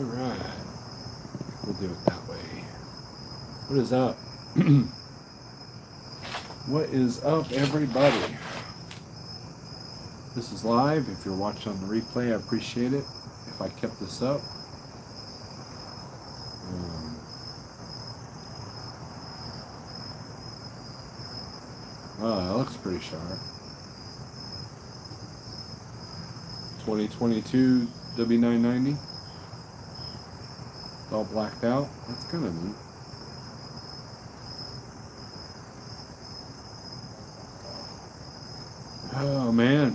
Alright. We'll do it that way. What is up? What is up, everybody? This is live. If you're watching on the replay, I appreciate it. If I kept this up. Oh, that looks pretty sharp. 2022 W990. It's all blacked out. That's kind of neat. Oh man,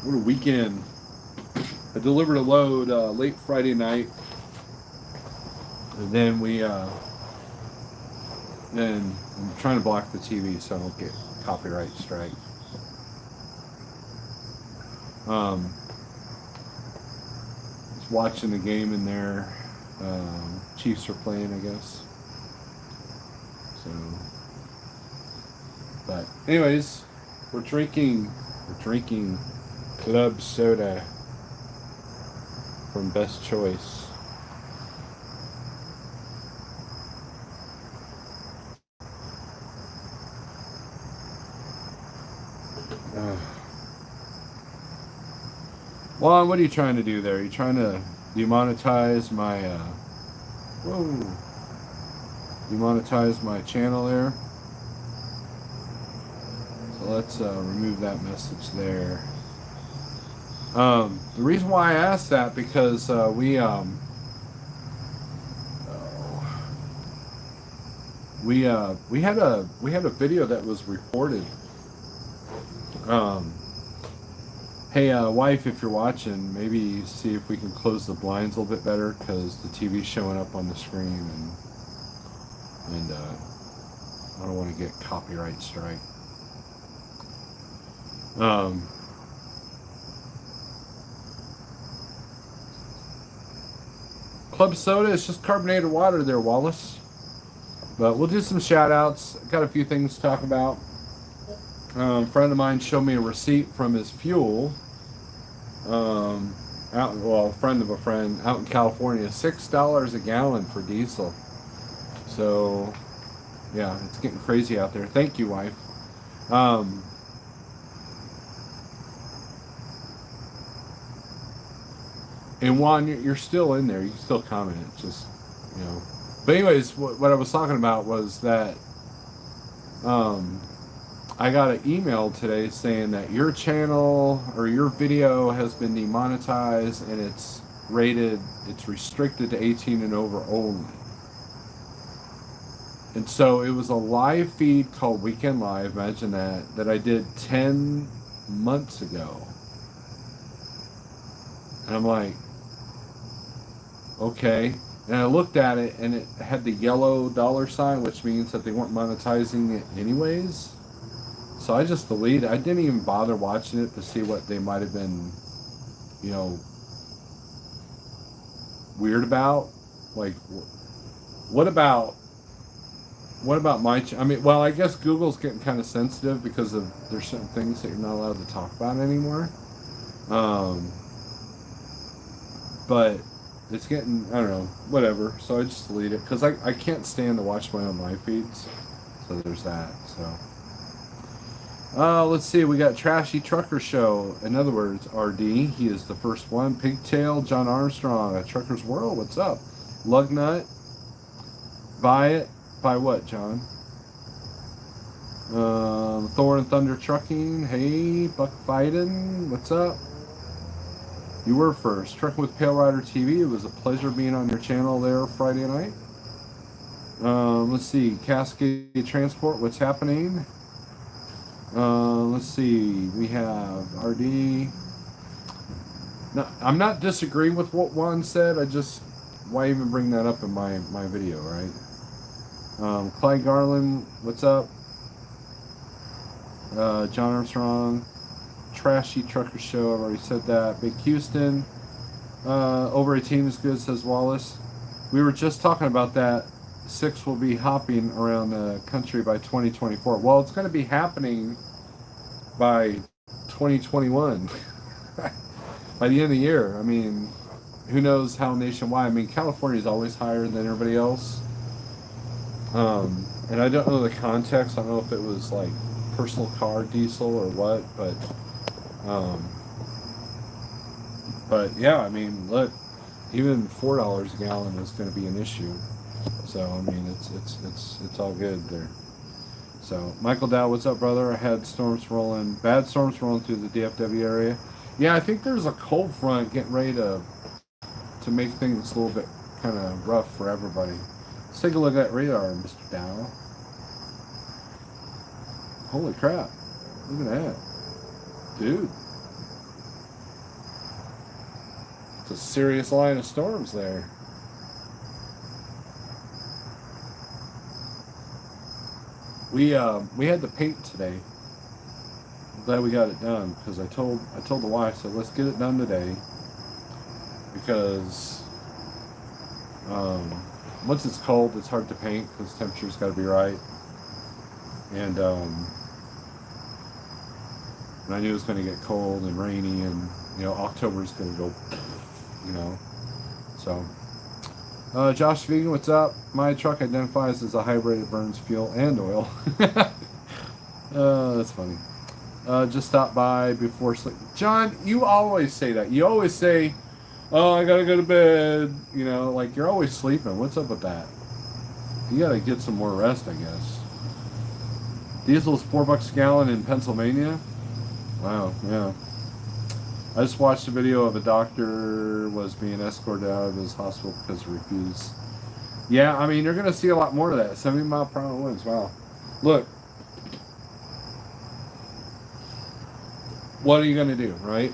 what a weekend. I delivered a load late Friday night, and then then I'm trying to block the TV so I don't get copyright strike. Was watching the game in there. Chiefs are playing, I guess. So, but anyways, we're drinking club soda from Best Choice. Juan, what are you trying to do there? Are you trying to demonetize my demonetize my channel there? So let's remove that message there. The reason why I asked that because we had a video that was reported. Hey, wife, if you're watching, maybe see if we can close the blinds a little bit better because the TV's showing up on the screen, and I don't want to get copyright strike. Club soda is just carbonated water there, Wallace. But we'll do some shout outs. Got a few things to talk about. A friend of mine showed me a receipt from his fuel. A friend of a friend out in California, $6 a gallon for diesel. So, yeah, it's getting crazy out there. Thank you, wife. And Juan, you're still in there. You can still comment. Just, you know. But anyways, what I was talking about was that I got an email today saying that your channel or your video has been demonetized and it's restricted to 18 and over only. And so it was a live feed called Weekend Live, imagine that I did 10 months ago. And I'm like, okay. And I looked at it and it had the yellow $sign, which means that they weren't monetizing it anyways. So I just deleted it. I didn't even bother watching it to see what they might have been, you know, weird about. Like, what about my I mean, well, I guess Google's getting kind of sensitive because there's certain things that you're not allowed to talk about anymore. But it's getting, I don't know, whatever. So I just delete it because I can't stand to watch my own live feeds. So there's that. So. Let's see, we got Trashy Trucker Show. In other words, RD, he is the first one. Pigtail, John Armstrong, at Trucker's World, what's up? Lugnut, buy it. Buy what, John? Thor and Thunder Trucking, hey, Buck Biden, what's up? You were first. Trucking with Pale Rider TV, it was a pleasure being on your channel there Friday night. Let's see, Cascade Transport, what's happening? Let's see, we have RD. No, I'm not disagreeing with what Juan said, why even bring that up in my video, right? Clyde Garland, what's up? John Armstrong, Trashy Trucker Show, I've already said that. Big Houston, over 18 is good, says Wallace. We were just talking about that. 6 will be hopping around the country by 2024. Well, it's going to be happening by 2021. By the end of the year. I mean, who knows how nationwide. I mean, California is always higher than everybody else. And I don't know the context. I don't know if it was like personal car diesel or what, um, but yeah, I mean, look, even $4 a gallon is going to be an issue. So I mean, it's all good there. So Michael Dow, what's up, brother? I had bad storms rolling through the DFW area. Yeah, I think there's a cold front getting ready to make things a little bit kind of rough for everybody. Let's take a look at radar, Mr. Dow. Holy crap. Look at that. Dude. It's a serious line of storms there. We had to paint today. I'm glad we got it done because I told the wife, I said, let's get it done today because once it's cold, it's hard to paint because temperature's got to be right. And I knew it was going to get cold and rainy, and October's going to go, So, Josh Vegan, what's up? My truck identifies as a hybrid. It burns fuel and oil. That's funny. Just stop by before sleep. John, you always say that. You always say, "Oh, I gotta go to bed." Like you're always sleeping. What's up with that? You gotta get some more rest, I guess. Diesel is $4 a gallon in Pennsylvania. Wow, yeah. I just watched a video of a doctor was being escorted out of his hospital because he refused. Yeah, I mean, you're going to see a lot more of that. 70-mile-per-hour winds, wow. Look, what are you going to do, right?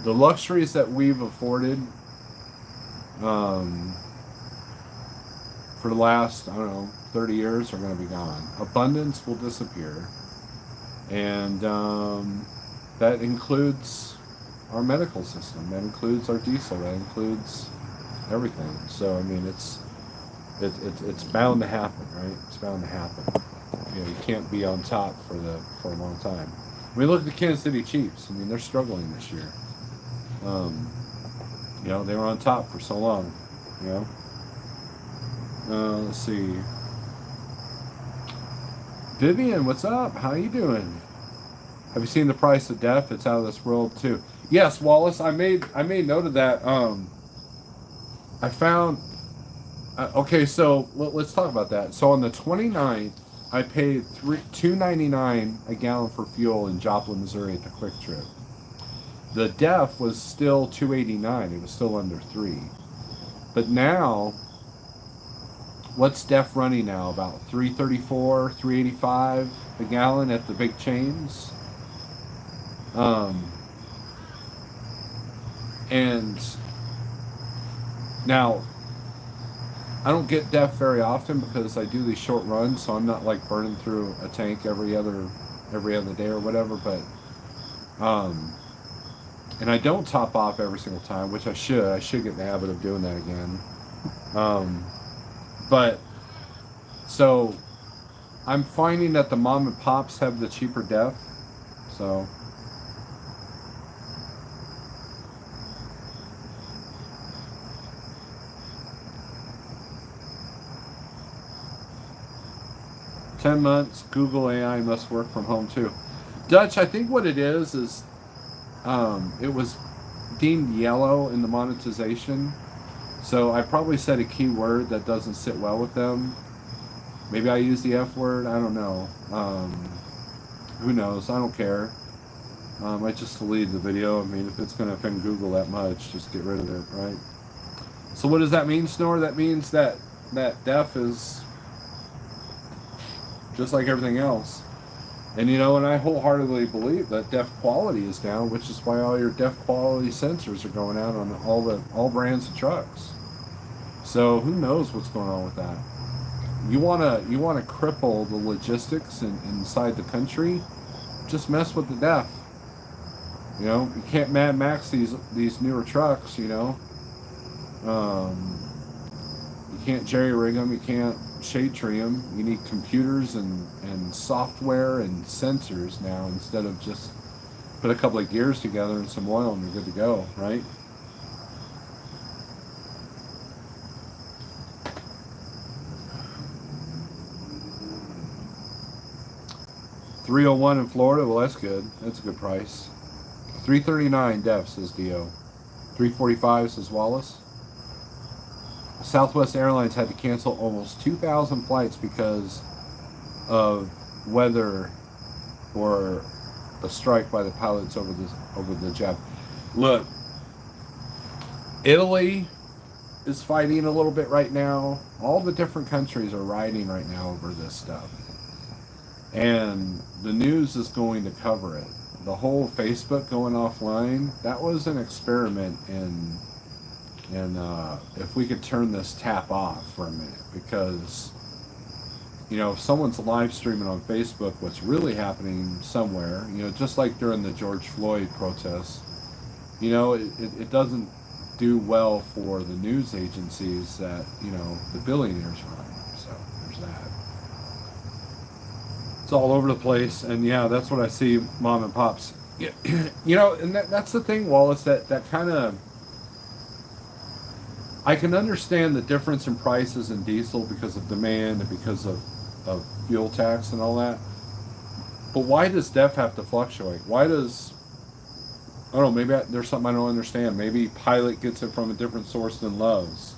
The luxuries that we've afforded for the last, 30 years are going to be gone. Abundance will disappear. And that includes our medical system. That includes our diesel. That includes everything. So I mean, it's bound to happen, right? It's bound to happen. You can't be on top for a long time. I mean, look at the Kansas City Chiefs. I mean, they're struggling this year. They were on top for so long. Let's see. Vivian, what's up? How you doing? Have you seen The Price of Death? It's out of this world too. Yes, Wallace. I made note of that. I found. Okay, so let's talk about that. So on the 29th, I paid $2.99 a gallon for fuel in Joplin, Missouri at the Quick Trip. The DEF was still $2.89. It was still under $3. But now, what's DEF running now? About $3.34, $3.85 a gallon at the big chains. And now I don't get DEF very often because I do these short runs, so I'm not like burning through a tank every other day or whatever. But and I don't top off every single time, which I should. I should get in the habit of doing that again. But so I'm finding that the mom and pops have the cheaper DEF. So $10 months, Google AI must work from home too. Dutch, I think what it is it was deemed yellow in the monetization. So I probably said a key word that doesn't sit well with them. Maybe I use the F word. I don't know. Who knows? I don't care. I just deleted the video. I mean, if it's going to offend Google that much, just get rid of it, right? So what does that mean, Snore? That means that DEF is just like everything else. And and I wholeheartedly believe that DEF quality is down, which is why all your DEF quality sensors are going out on all brands of trucks. So who knows what's going on with that? You wanna cripple the logistics inside the country? Just mess with the DEF. You can't Mad Max these newer trucks. You can't jerry rig them. You can't shade tree them. You need computers and software and sensors now instead of just Put a couple of gears together and some oil and you're good to go, right? $301 in Florida. Well, that's good. That's a good price. $339 Def, says Dio. $345, says Wallace. Southwest Airlines had to cancel almost 2,000 flights because of weather or a strike by the pilots over the Jap. Look, Italy is fighting a little bit right now. All the different countries are rioting right now over this stuff. And the news is going to cover it. The whole Facebook going offline, that was an experiment in if we could turn this tap off for a minute, because if someone's live streaming on Facebook what's really happening somewhere, just like during the George Floyd protests, it doesn't do well for the news agencies that the billionaires run. So there's that. It's all over the place, and yeah, that's what I see, mom and pops. And that's the thing, Wallace, that kind of, I can understand the difference in prices in diesel because of demand and because of fuel tax and all that. But why does DEF have to fluctuate? Why does, I don't know, maybe there's something I don't understand. Maybe Pilot gets it from a different source than Love's.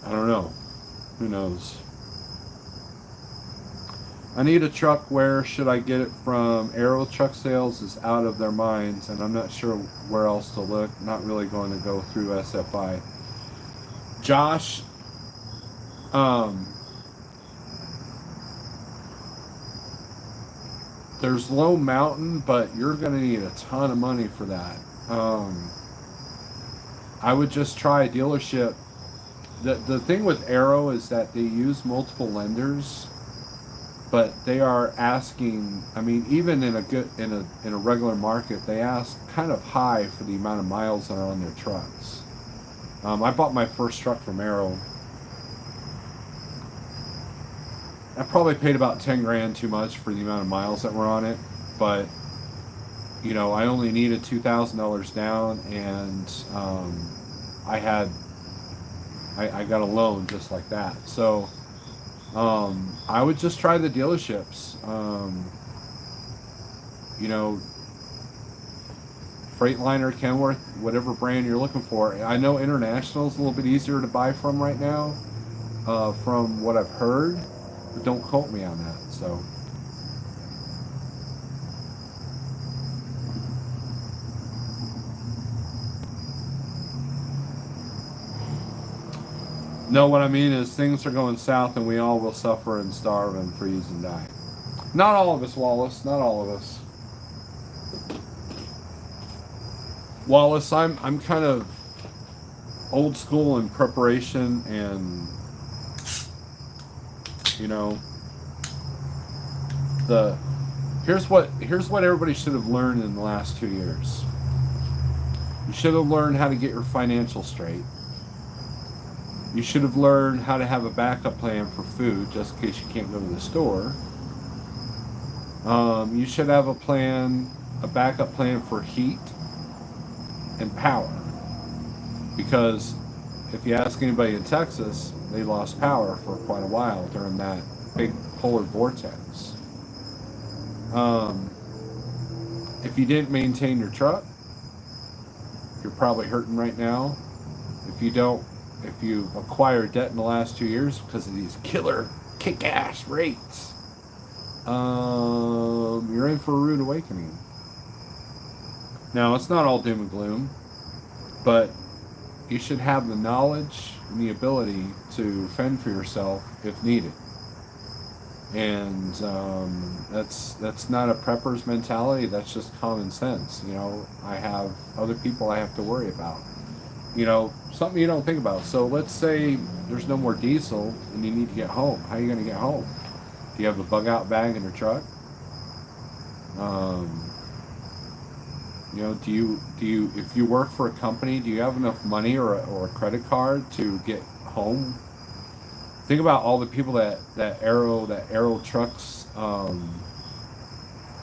I don't know. Who knows? I need a truck. Where should I get it from? Arrow Truck Sales is out of their minds, and I'm not sure where else to look. Not really going to go through SFI. Josh, there's Low Mountain, but you're going to need a ton of money for that. I would just try a dealership. The thing with Arrow is that they use multiple lenders. But they are asking, I mean, even in a regular market, they ask kind of high for the amount of miles that are on their trucks. I bought my first truck from Arrow. I probably paid about 10 grand too much for the amount of miles that were on it, but I only needed $2,000 down, and I got a loan just like that. So. I would just try the dealerships. Freightliner, Kenworth, whatever brand you're looking for. I know International is a little bit easier to buy from right now, from what I've heard, but don't quote me on that. So. No, what I mean is things are going south and we all will suffer and starve and freeze and die. Not all of us, Wallace. Not all of us. Wallace, I'm kind of old school in preparation, and here's what everybody should have learned in the last 2 years. You should have learned how to get your financials straight. You should have learned how to have a backup plan for food, just in case you can't go to the store. You should have a backup plan for heat and power. Because if you ask anybody in Texas, they lost power for quite a while during that big polar vortex. If you didn't maintain your truck, you're probably hurting right now. If you've acquired debt in the last 2 years because of these killer kick-ass rates, you're in for a rude awakening. Now, it's not all doom and gloom, but you should have the knowledge and the ability to fend for yourself if needed. And that's not a prepper's mentality. That's just common sense. I have other people I have to worry about. Something you don't think about. So let's say there's no more diesel and you need to get home. How are you going to get home? Do you have a bug out bag in your truck? Do you if you work for a company, do you have enough money or a credit card to get home? Think about all the people that Arrow Trucks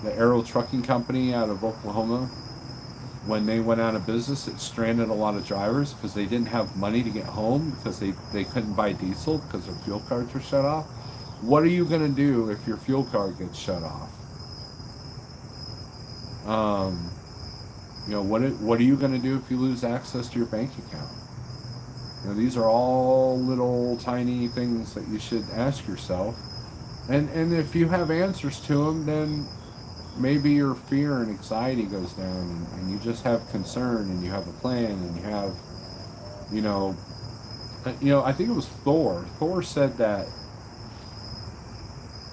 the Arrow Trucking Company out of Oklahoma, when they went out of business, it stranded a lot of drivers because they didn't have money to get home because they couldn't buy diesel because their fuel cards were shut off. What are you going to do if your fuel card gets shut off? What are you going to do if you lose access to your bank account? These are all little tiny things that you should ask yourself. And if you have answers to them, then maybe your fear and anxiety goes down, and you just have concern, and you have a plan, and you have, I think it was Thor. Thor said that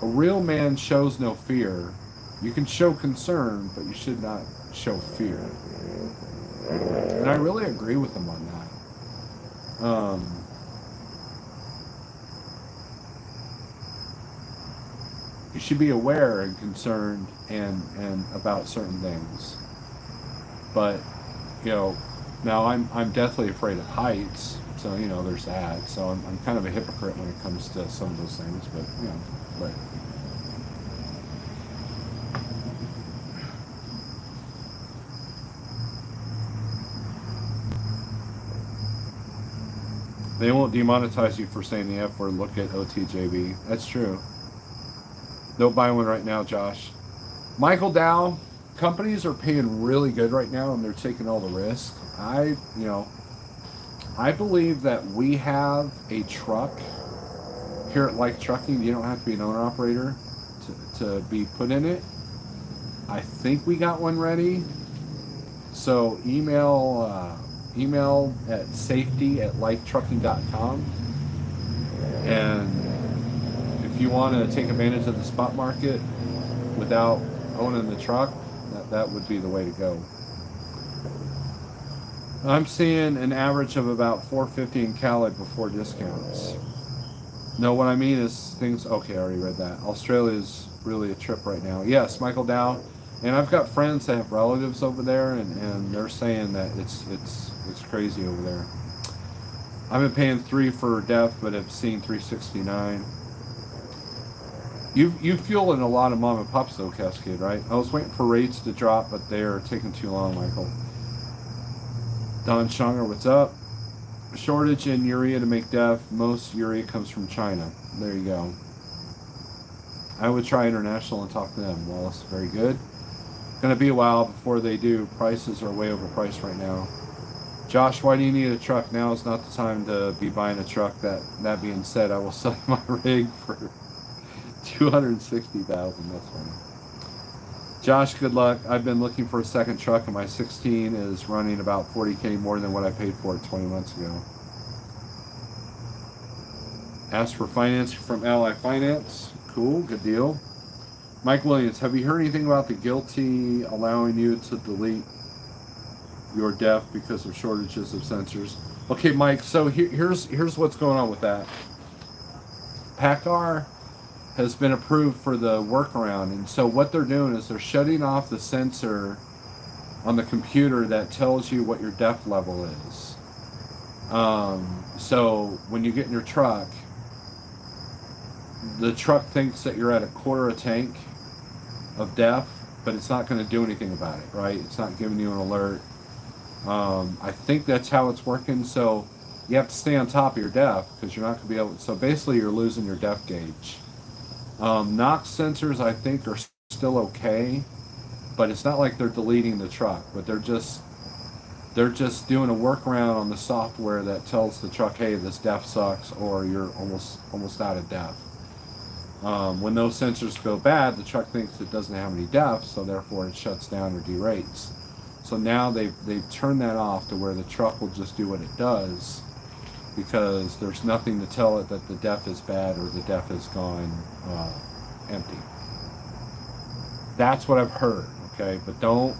a real man shows no fear. You can show concern, but you should not show fear. And I really agree with him on that. You should be aware and concerned and about certain things. But, now I'm deathly afraid of heights, so, there's that. So I'm kind of a hypocrite when it comes to some of those things, but. They won't demonetize you for saying the F word. Look at OTJB. That's true. Don't buy one right now, Josh. Michael Dow, companies are paying really good right now, and they're taking all the risk. I believe that we have a truck here at Like Trucking. You don't have to be an owner-operator to be put in it. I think we got one ready. So email at safety@liketrucking.com, and if you want to take advantage of the spot market without owning the truck, that would be the way to go. I'm seeing an average of about $450 in Cali before discounts. No, what I mean is things. Okay, I already read that. Australia's really a trip right now. Yes, Michael Dow. And I've got friends that have relatives over there, and they're saying that it's crazy over there. I've been paying $3 for DEF, but have seen $369. You fuel in a lot of mom and pops though, Cascade, right? I was waiting for rates to drop, but they are taking too long, Michael. Don Schonger, what's up? Shortage in urea to make DEF. Most urea comes from China. There you go. I would try international and talk to them. Wallace, very good. Going to be a while before they do. Prices are way overpriced right now. Josh, why do you need a truck? Now is not the time to be buying a truck. That being said, I will sell my rig for $260,000. That's funny. Josh, good luck. I've been looking for a second truck, and my 16 is running about $40K more than what I paid for it 20 months ago. Asked for financing from Ally Finance. Cool, good deal. Mike Williams, have you heard anything about the guilty allowing you to delete your DEF because of shortages of sensors? Okay, Mike, so here's what's going on with that. PACCAR has been approved for the workaround, and so what they're doing is they're shutting off the sensor on the computer that tells you what your DEF level is. So when you get in your truck, the truck thinks that you're at a quarter a tank of DEF, but it's not going to do anything about it, right? It's not giving you an alert. I think that's how it's working. So you have to stay on top of your DEF because you're not going to be able to. So basically you're losing your DEF gauge. NOx sensors, I think, are still okay, but it's not like they're deleting the truck, but they're just doing a workaround on the software that tells the truck, hey, this DEF sucks, or you're almost out of DEF. When those sensors go bad, the truck thinks it doesn't have any DEF, so therefore it shuts down or derates. So now they've turned that off to where the truck will just do what it does, because there's nothing to tell it that the DEF is bad or the DEF is gone empty. That's what I've heard, okay? But don't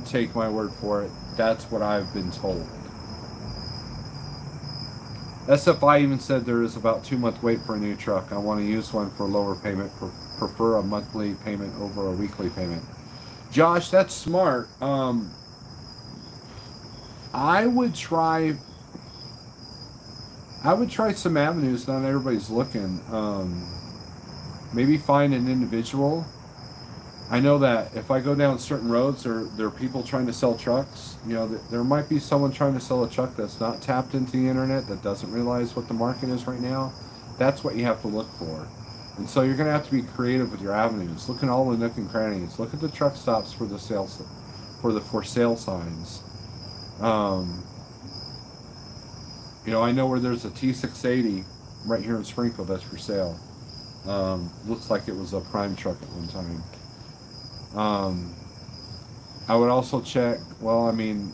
take my word for it. That's what I've been told. SFI even said there is about 2-month wait for a new truck. I want to use one for lower payment. Prefer a monthly payment over a weekly payment. Josh, that's smart. I would try some avenues. Not everybody's looking. maybe find an individual. I know that if I go down certain roads, there are people trying to sell trucks. You know, there might be someone trying to sell a truck that's not tapped into the internet, that doesn't realize what the market is right now. That's what you have to look for. And so you're going to have to be creative with your avenues. Look at all the nook and crannies. Look at the truck stops for the sales, for the for sale signs. You know, I know where there's a T680 right here in Springfield that's for sale. Looks like it was a prime truck at one time. I would also check, well, I mean,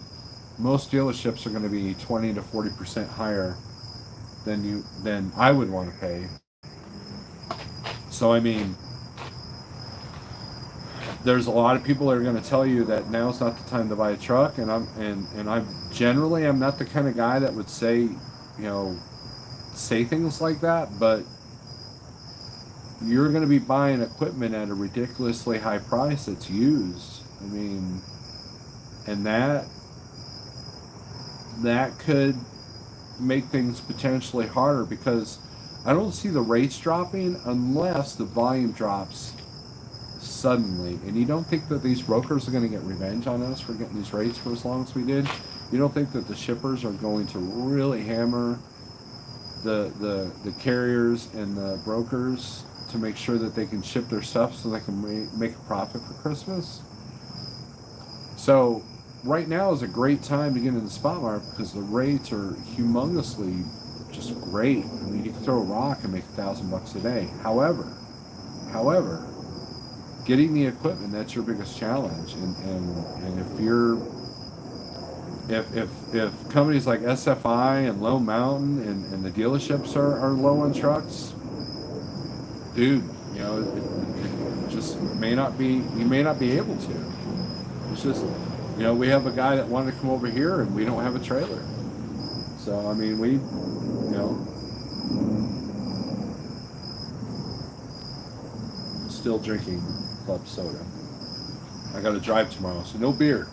most dealerships are going to be 20 to 40% higher than I would want to pay. So, I mean, there's a lot of people that are going to tell you that now's not the time to buy a truck, and I'm generally, I'm not the kind of guy that would say things like that, but you're going to be buying equipment at a ridiculously high price that's used. I mean, and that could make things potentially harder, because I don't see the rates dropping unless the volume drops suddenly. And you don't think that these brokers are going to get revenge on us for getting these rates for as long as we did? You don't think that the shippers are going to really hammer the carriers and the brokers to make sure that they can ship their stuff so they can make a profit for Christmas? So right now is a great time to get in the spot market, because the rates are humongously just great. I mean, you can throw a rock and make $1,000 a day. However, getting the equipment, that's your biggest challenge. And if you're if companies like SFI and Lone Mountain and the dealerships are low on trucks, dude, you know, it just may not be, you may not be able to. It's just, you know, we have a guy that wanted to come over here and we don't have a trailer. So, I mean, we, you know, still drinking club soda. I got to drive tomorrow, so no beer.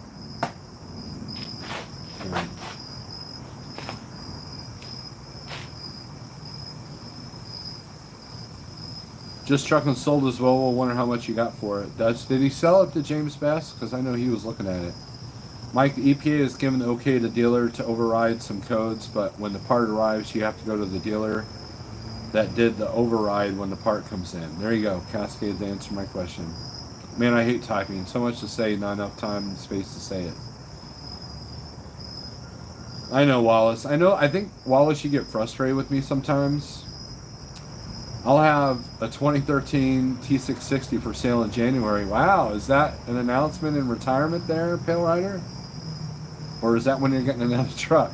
Just truck and sold as well. We'll wonder how much you got for it. Did he sell it to James Best? Because I know he was looking at it. Mike, the EPA has given the okay to dealer to override some codes, but when the part arrives, you have to go to the dealer that did the override when the part comes in. There you go. Cascade to answer my question. Man, I hate typing. So much to say, not enough time and space to say it. I know, Wallace. I think, Wallace, you get frustrated with me sometimes. I'll have a 2013 T660 for sale in January. Wow, is that an announcement in retirement there, Pale Rider? Or is that when you're getting another truck?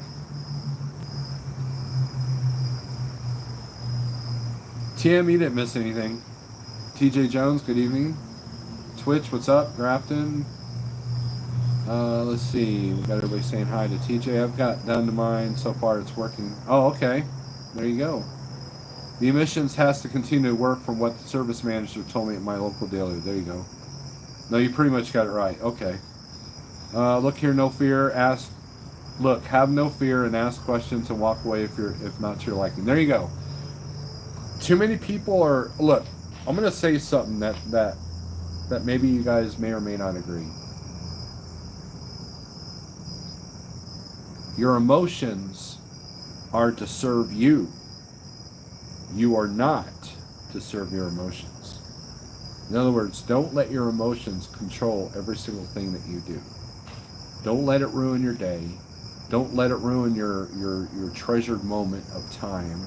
TM, you didn't miss anything. TJ Jones, good evening. Twitch, what's up? Grafton. Let's see. We got everybody saying hi to TJ. I've got down to mine. So far it's working. Oh, okay. There you go. The emissions has to continue to work from what the service manager told me at my local dealer. There you go. No, you pretty much got it right. Okay. Look here, no fear. Ask. Look, have no fear and ask questions and walk away if not to your liking. There you go. Too many people are. Look, I'm gonna say something that maybe you guys may or may not agree. Your emotions are to serve you. You are not to serve your emotions. In other words, don't let your emotions control every single thing that you do. Don't let it ruin your day. Don't let it ruin your treasured moment of time.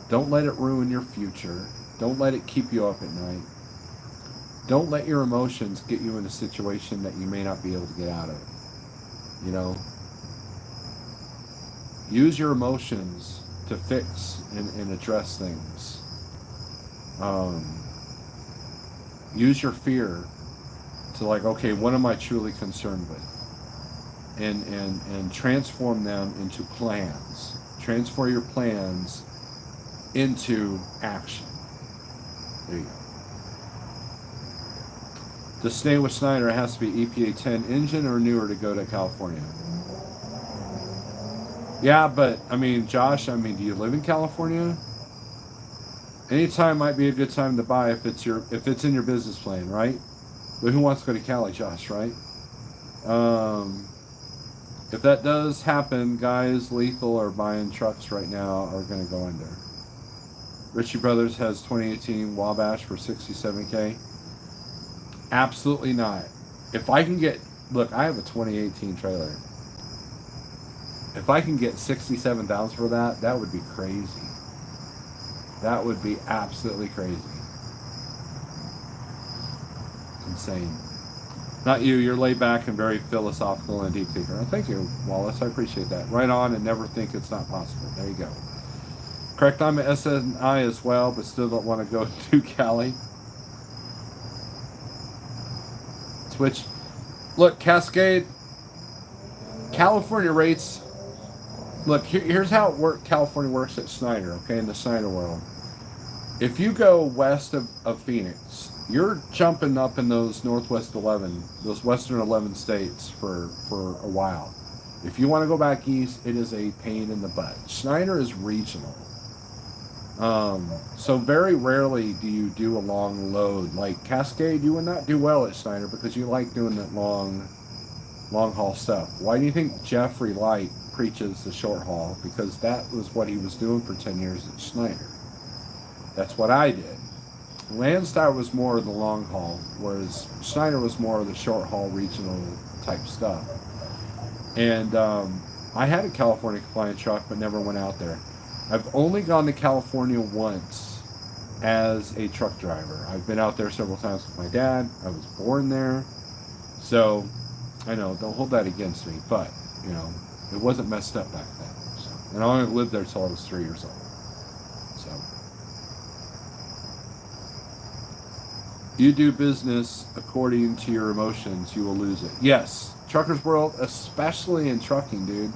Don't let it ruin your future. Don't let it keep you up at night. Don't let your emotions get you in a situation that you may not be able to get out of. You know? Use your emotions to fix and address things. Use your fear to, like, okay, what am I truly concerned with? And transform them into plans. Transform your plans into action. There you go. To stay with Snyder, it has to be EPA 10 engine or newer to go to California. Yeah, but, I mean, Josh, I mean, do you live in California? Anytime might be a good time to buy if it's in your business plan, right? But who wants to go to Cali, Josh, right? If that does happen, guys, Lethal are buying trucks right now are going to go under. Ritchie Brothers has 2018 Wabash for 67K. Absolutely not. If I can get, look, I have a 2018 trailer. If I can get 67,000 for that, that would be crazy. That would be absolutely crazy. Insane. Not you, you're laid back and very philosophical and deep thinker. Oh, thank you, Wallace, I appreciate that. Right on and never think it's not possible. There you go. Correct, I'm an SNI as well, but still don't want to go to Cali. Switch. Look, Cascade, California rates. Look, here's how California works at Snyder, okay, in the Snyder world. If you go west of Phoenix, you're jumping up in those Northwest 11, those Western 11 states for a while. If you want to go back east, it is a pain in the butt. Snyder is regional. So very rarely do you do a long load. Like Cascade, you would not do well at Snyder because you like doing that long haul stuff. Why do you think Jeffrey Light preaches the short haul? Because that was what he was doing for 10 years at Snyder. That's what I did. Landstar was more of the long haul, whereas Snyder was more of the short haul regional type stuff. And I had a California compliant truck, but never went out there. I've only gone to California once as a truck driver. I've been out there several times with my dad. I was born there. So, I know, don't hold that against me, but, you know, it wasn't messed up back then. So, and I only lived there till I was 3 years old. So, you do business according to your emotions, you will lose it. Yes, truckers world, especially in trucking, dude.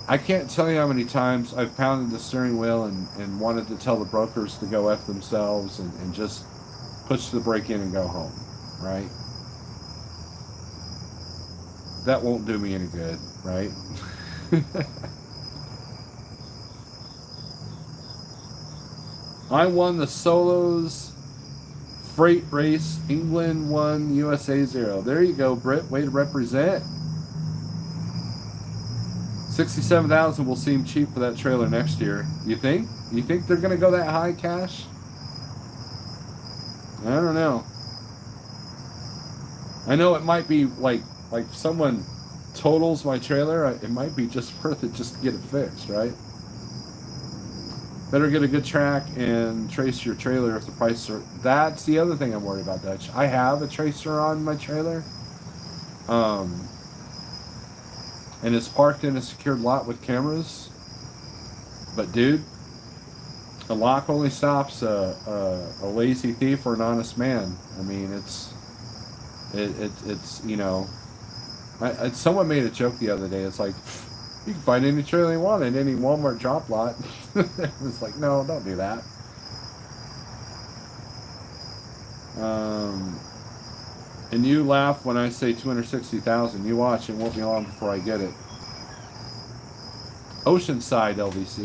I can't tell you how many times I've pounded the steering wheel and wanted to tell the brokers to go F themselves and just push the brake in and go home, right? That won't do me any good, right? I won the Solos Freight Race. England won, USA 0. There you go, Britt. Way to represent. 67,000 will seem cheap for that trailer next year. You think? You think they're going to go that high, Cash? I don't know. I know it might be like someone totals my trailer. It might be just worth it just to get it fixed, right? Better get a good track and trace your trailer if the prices are... That's the other thing I'm worried about, Dutch. I have a tracer on my trailer. And it's parked in a secured lot with cameras. But dude, a lock only stops a lazy thief or an honest man. I mean, it's you know, someone made a joke the other day. It's like, you can find any trailer you want in any Walmart drop lot. It's like, no, don't do that. And you laugh when I say 260,000. You watch, it won't be long before I get it. Oceanside LVC.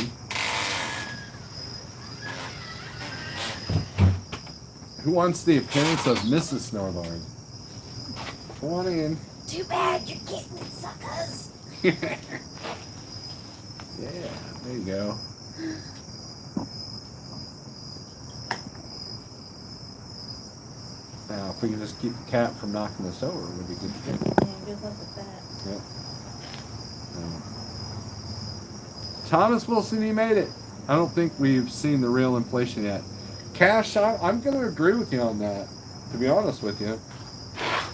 Who wants the appearance of Mrs. Snorelord? Come on in. Too bad you're getting it, suckers. Yeah, there you go. Now, if we can just keep the cat from knocking us over, it would be good. Yeah, good luck with that. Yep. Thomas Wilson, you made it. I don't think we've seen the real inflation yet. Cash, I'm going to agree with you on that, to be honest with you.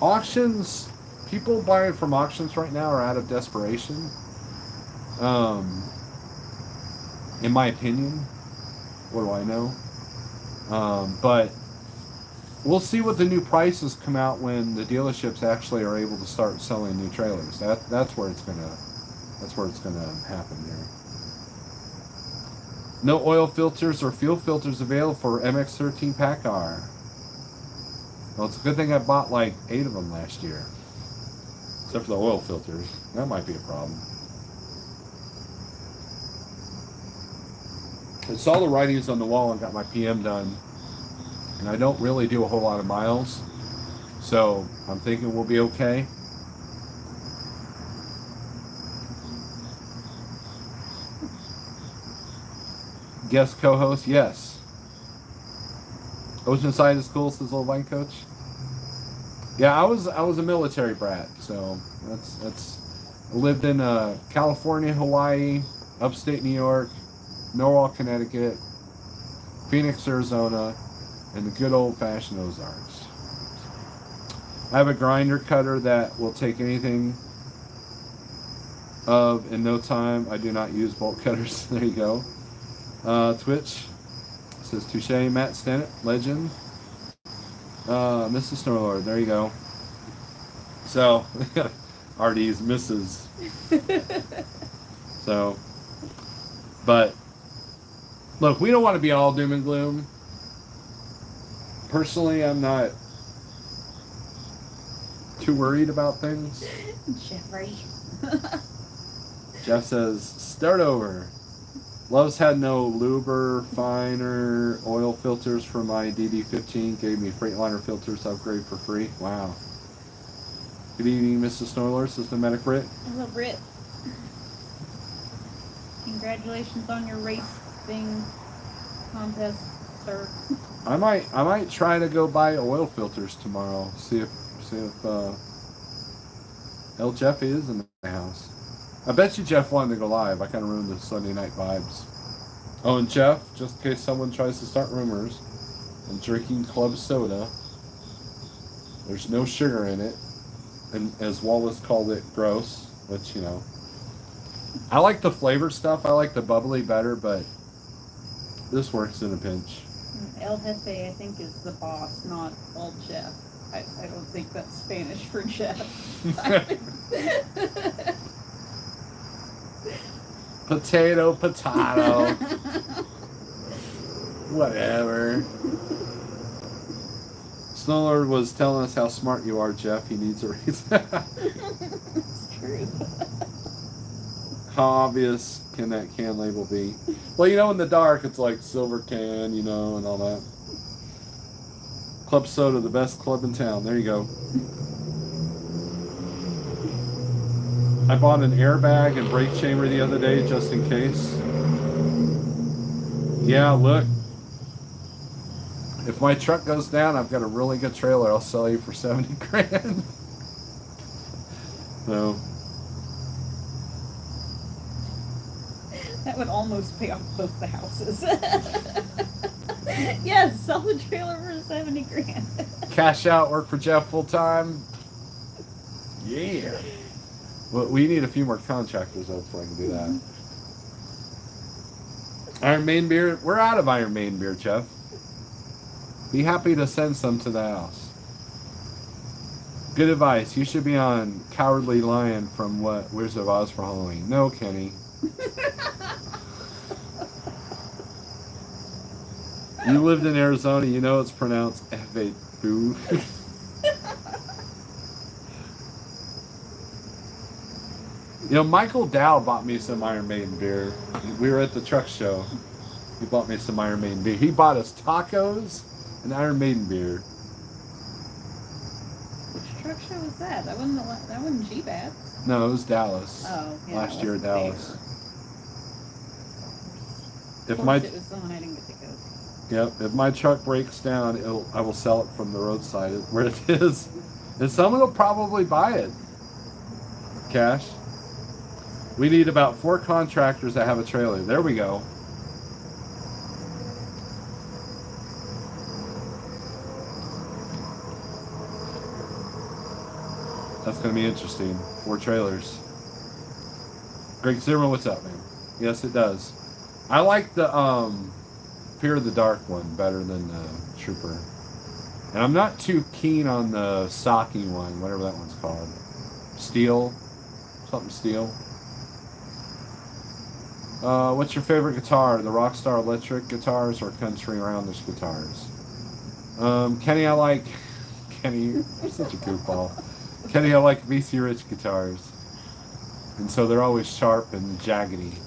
Auctions, people buying from auctions right now are out of desperation. In my opinion. What do I know? But we'll see what the new prices come out when the dealerships actually are able to start selling new trailers. That's where it's gonna happen there. No oil filters or fuel filters available for MX-13 PACCAR. Well, it's a good thing I bought like 8 of them last year. Except for the oil filters. That might be a problem. I saw the writings on the wall and got my PM done. And I don't really do a whole lot of miles. So I'm thinking we'll be okay. Guest co-host, yes. Oceanside is cool, says Little Wine Coach. Yeah, I was a military brat, so that's I lived in California, Hawaii, upstate New York, Norwalk, Connecticut, Phoenix, Arizona, and the good old-fashioned Ozarks. I have a grinder cutter that will take anything in no time. I do not use bolt cutters. There you go. Twitch says touche, Matt Stennett, legend. Mrs. Snorelord, there you go. So, RD's Mrs. So, but look, we don't want to be all doom and gloom. Personally, I'm not too worried about things. Jeffrey. Jeff says, start over. Love's had no luber, finer, oil filters for my DD15. Gave me Freightliner filters upgrade for free. Wow. Good evening, Mrs. Snorelord, Systematic Brit. Hello, Brit. Congratulations on your racing contest, sir. I might try to go buy oil filters tomorrow. See if El Jeff is in the house. I bet you Jeff wanted to go live. I kind of ruined the Sunday night vibes. Oh, and Jeff, just in case someone tries to start rumors, I'm drinking club soda. There's no sugar in it. And as Wallace called it, gross. Which, you know. I like the flavored stuff. I like the bubbly better, but this works in a pinch. El Jefe, I think, is the boss, not old Jeff. I don't think that's Spanish for Jeff. Potato. Whatever. Snorelord was telling us how smart you are, Jeff. He needs a reason. It's true. How obvious can that can label be? Well, you know, in the dark, it's like silver can, you know, and all that. Club soda, the best club in town. There you go. I bought an airbag and brake chamber the other day just in case. Yeah, look. If my truck goes down, I've got a really good trailer I'll sell you for 70 grand. So. That would almost pay off both the houses. Yes, sell the trailer for 70 grand. Cash out, work for Jeff full time. Yeah. Well, we need a few more contractors though before I can do that. Iron Maiden beer. We're out of Iron Maiden beer, Jeff. Be happy to send some to the house. Good advice. You should be on Cowardly Lion from Wizard of Oz for Halloween. No, Kenny. You lived in Arizona, you know it's pronounced F-A-Boo. You know, Michael Dow bought me some Iron Maiden beer. We were at the truck show. He bought me some Iron Maiden beer. He bought us tacos and Iron Maiden beer. Which truck show was that? That wasn't G-Bats. No, it was Dallas. Oh, yeah. Last year at Dallas. Of course, it was the one I didn't get to go to. Yep, if my truck breaks down, I will sell it from the roadside where it is. And someone will probably buy it. Cash. We need about 4 contractors that have a trailer. There we go. That's going to be interesting. 4 trailers. Greg Zimmerman, what's up, man? Yes, it does. I like the Fear of the Dark one better than the Trooper. And I'm not too keen on the Saki one, whatever that one's called. Steel? Something Steel. What's your favorite guitar? The Rockstar electric guitars or country rounders guitars? Kenny, I like... Kenny, you're such a goofball. Kenny, I like VC Rich guitars. And so they're always sharp and jaggedy.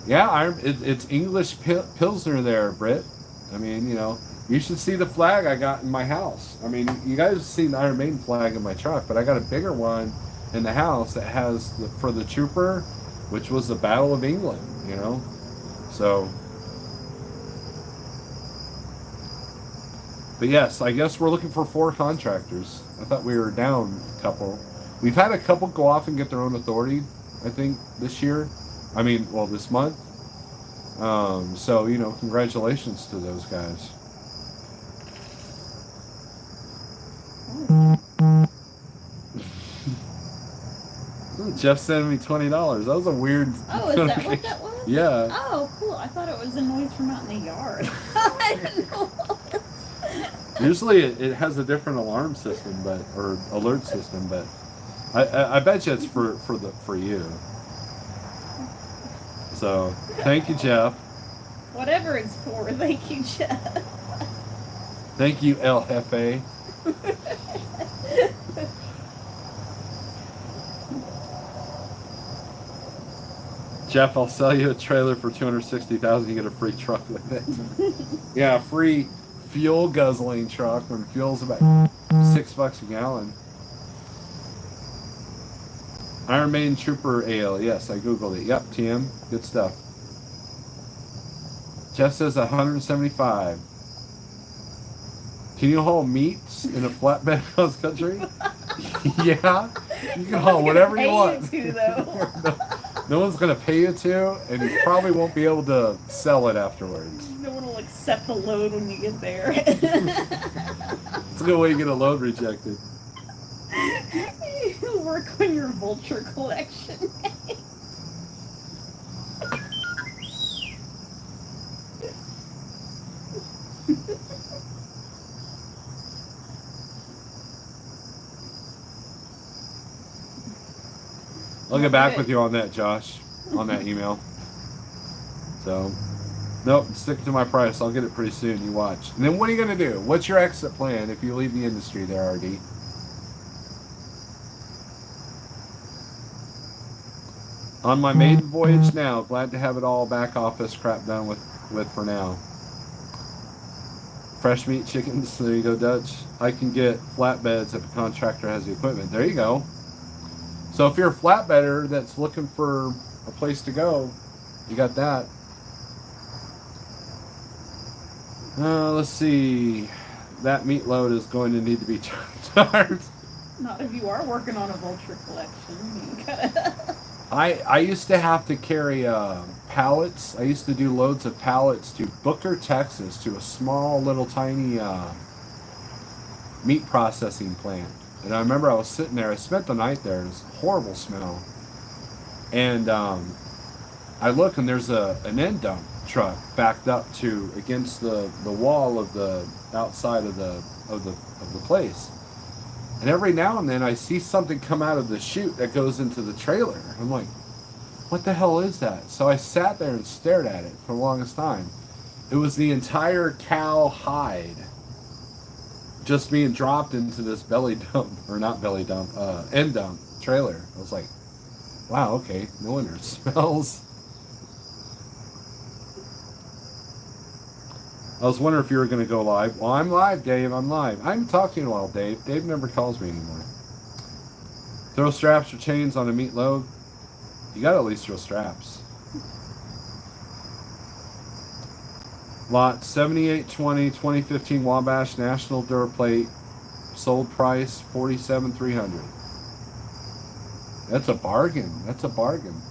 Yeah, it's English Pilsner there, Britt. I mean, you know, you should see the flag I got in my house. I mean, you guys have seen the Iron Maiden flag in my truck, but I got a bigger one in the house that has for the Trooper, which was the Battle of England, you know? So, but yes, I guess we're looking for 4 contractors. I thought we were down a couple. We've had a couple go off and get their own authority, I think, this year. I mean, well, this month. So, you know, congratulations to those guys. Jeff sent me $20. That was a weird. Oh, is that what that was? Yeah. Oh, cool. I thought it was a noise from out in the yard. I didn't know. Usually it has a different alarm system, or alert system, but I bet you it's for you. So thank you, Jeff. Whatever it's for, thank you, Jeff. Thank you, El Jefe. Jeff, I'll sell you a trailer for $260,000. You get a free truck with it. Yeah, free fuel guzzling truck when fuel's about $6 a gallon. Iron Maiden Trooper Ale. Yes, I googled it. Yep, TM. Good stuff. Jeff says 175. Can you haul meats in a flatbed cross country? Yeah, you can haul whatever you want. You to, though. No one's gonna pay you to, and you probably won't be able to sell it afterwards. No one will accept the load when you get there. It's a good way to get a load rejected. You work on your vulture collection. I'll get back with you on that, Josh, on that email. So, nope, stick to my price. I'll get it pretty soon. You watch. And then what are you going to do? What's your exit plan if you leave the industry there, RD? On my maiden voyage now. Glad to have it all back office crap done with for now. Fresh meat chickens. There you go, Dutch. I can get flatbeds if a contractor has the equipment. There you go. So if you're a flatbedder that's looking for a place to go, you got that. Let's see. That meat load is going to need to be charged. Not if you are working on a vulture collection. You gotta... I used to have to carry pallets. I used to do loads of pallets to Booker, Texas, to a small little tiny meat processing plant. And I remember I was sitting there. I spent the night there. It was a horrible smell. And I look, and there's an end dump truck backed up to against the wall of the outside of the place. And every now and then I see something come out of the chute that goes into the trailer. I'm like, what the hell is that? So I sat there and stared at it for the longest time. It was the entire cow hide just being dropped into this belly dump, or not belly dump, end dump trailer. I was like, wow, okay, no wonder it smells. I was wondering if you were going to go live. Well, I'm live, Dave. I'm live. I haven't talked to you in a while, Dave. Dave never calls me anymore. Throw straps or chains on a meat load. You got to at least throw straps. Lot 7820 2015 Wabash National Duraplate. Sold price $47,300. That's a bargain. That's a bargain.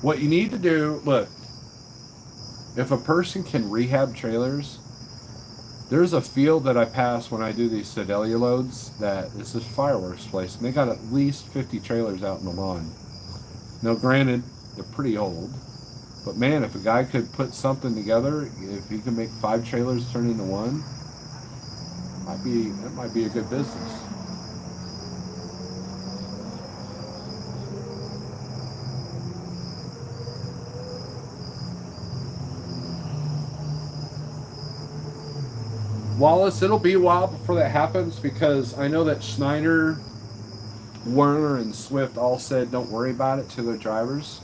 What you need to do, look, if a person can rehab trailers, there's a field that I pass when I do these Sedalia loads that is this fireworks place, and they got at least 50 trailers out in the lawn. Now, granted, they're pretty old, but man, if a guy could put something together, if he can make 5 trailers turn into one, that might be a good business. Wallace, it'll be a while before that happens because I know that Schneider Werner and Swift all said don't worry about it to their drivers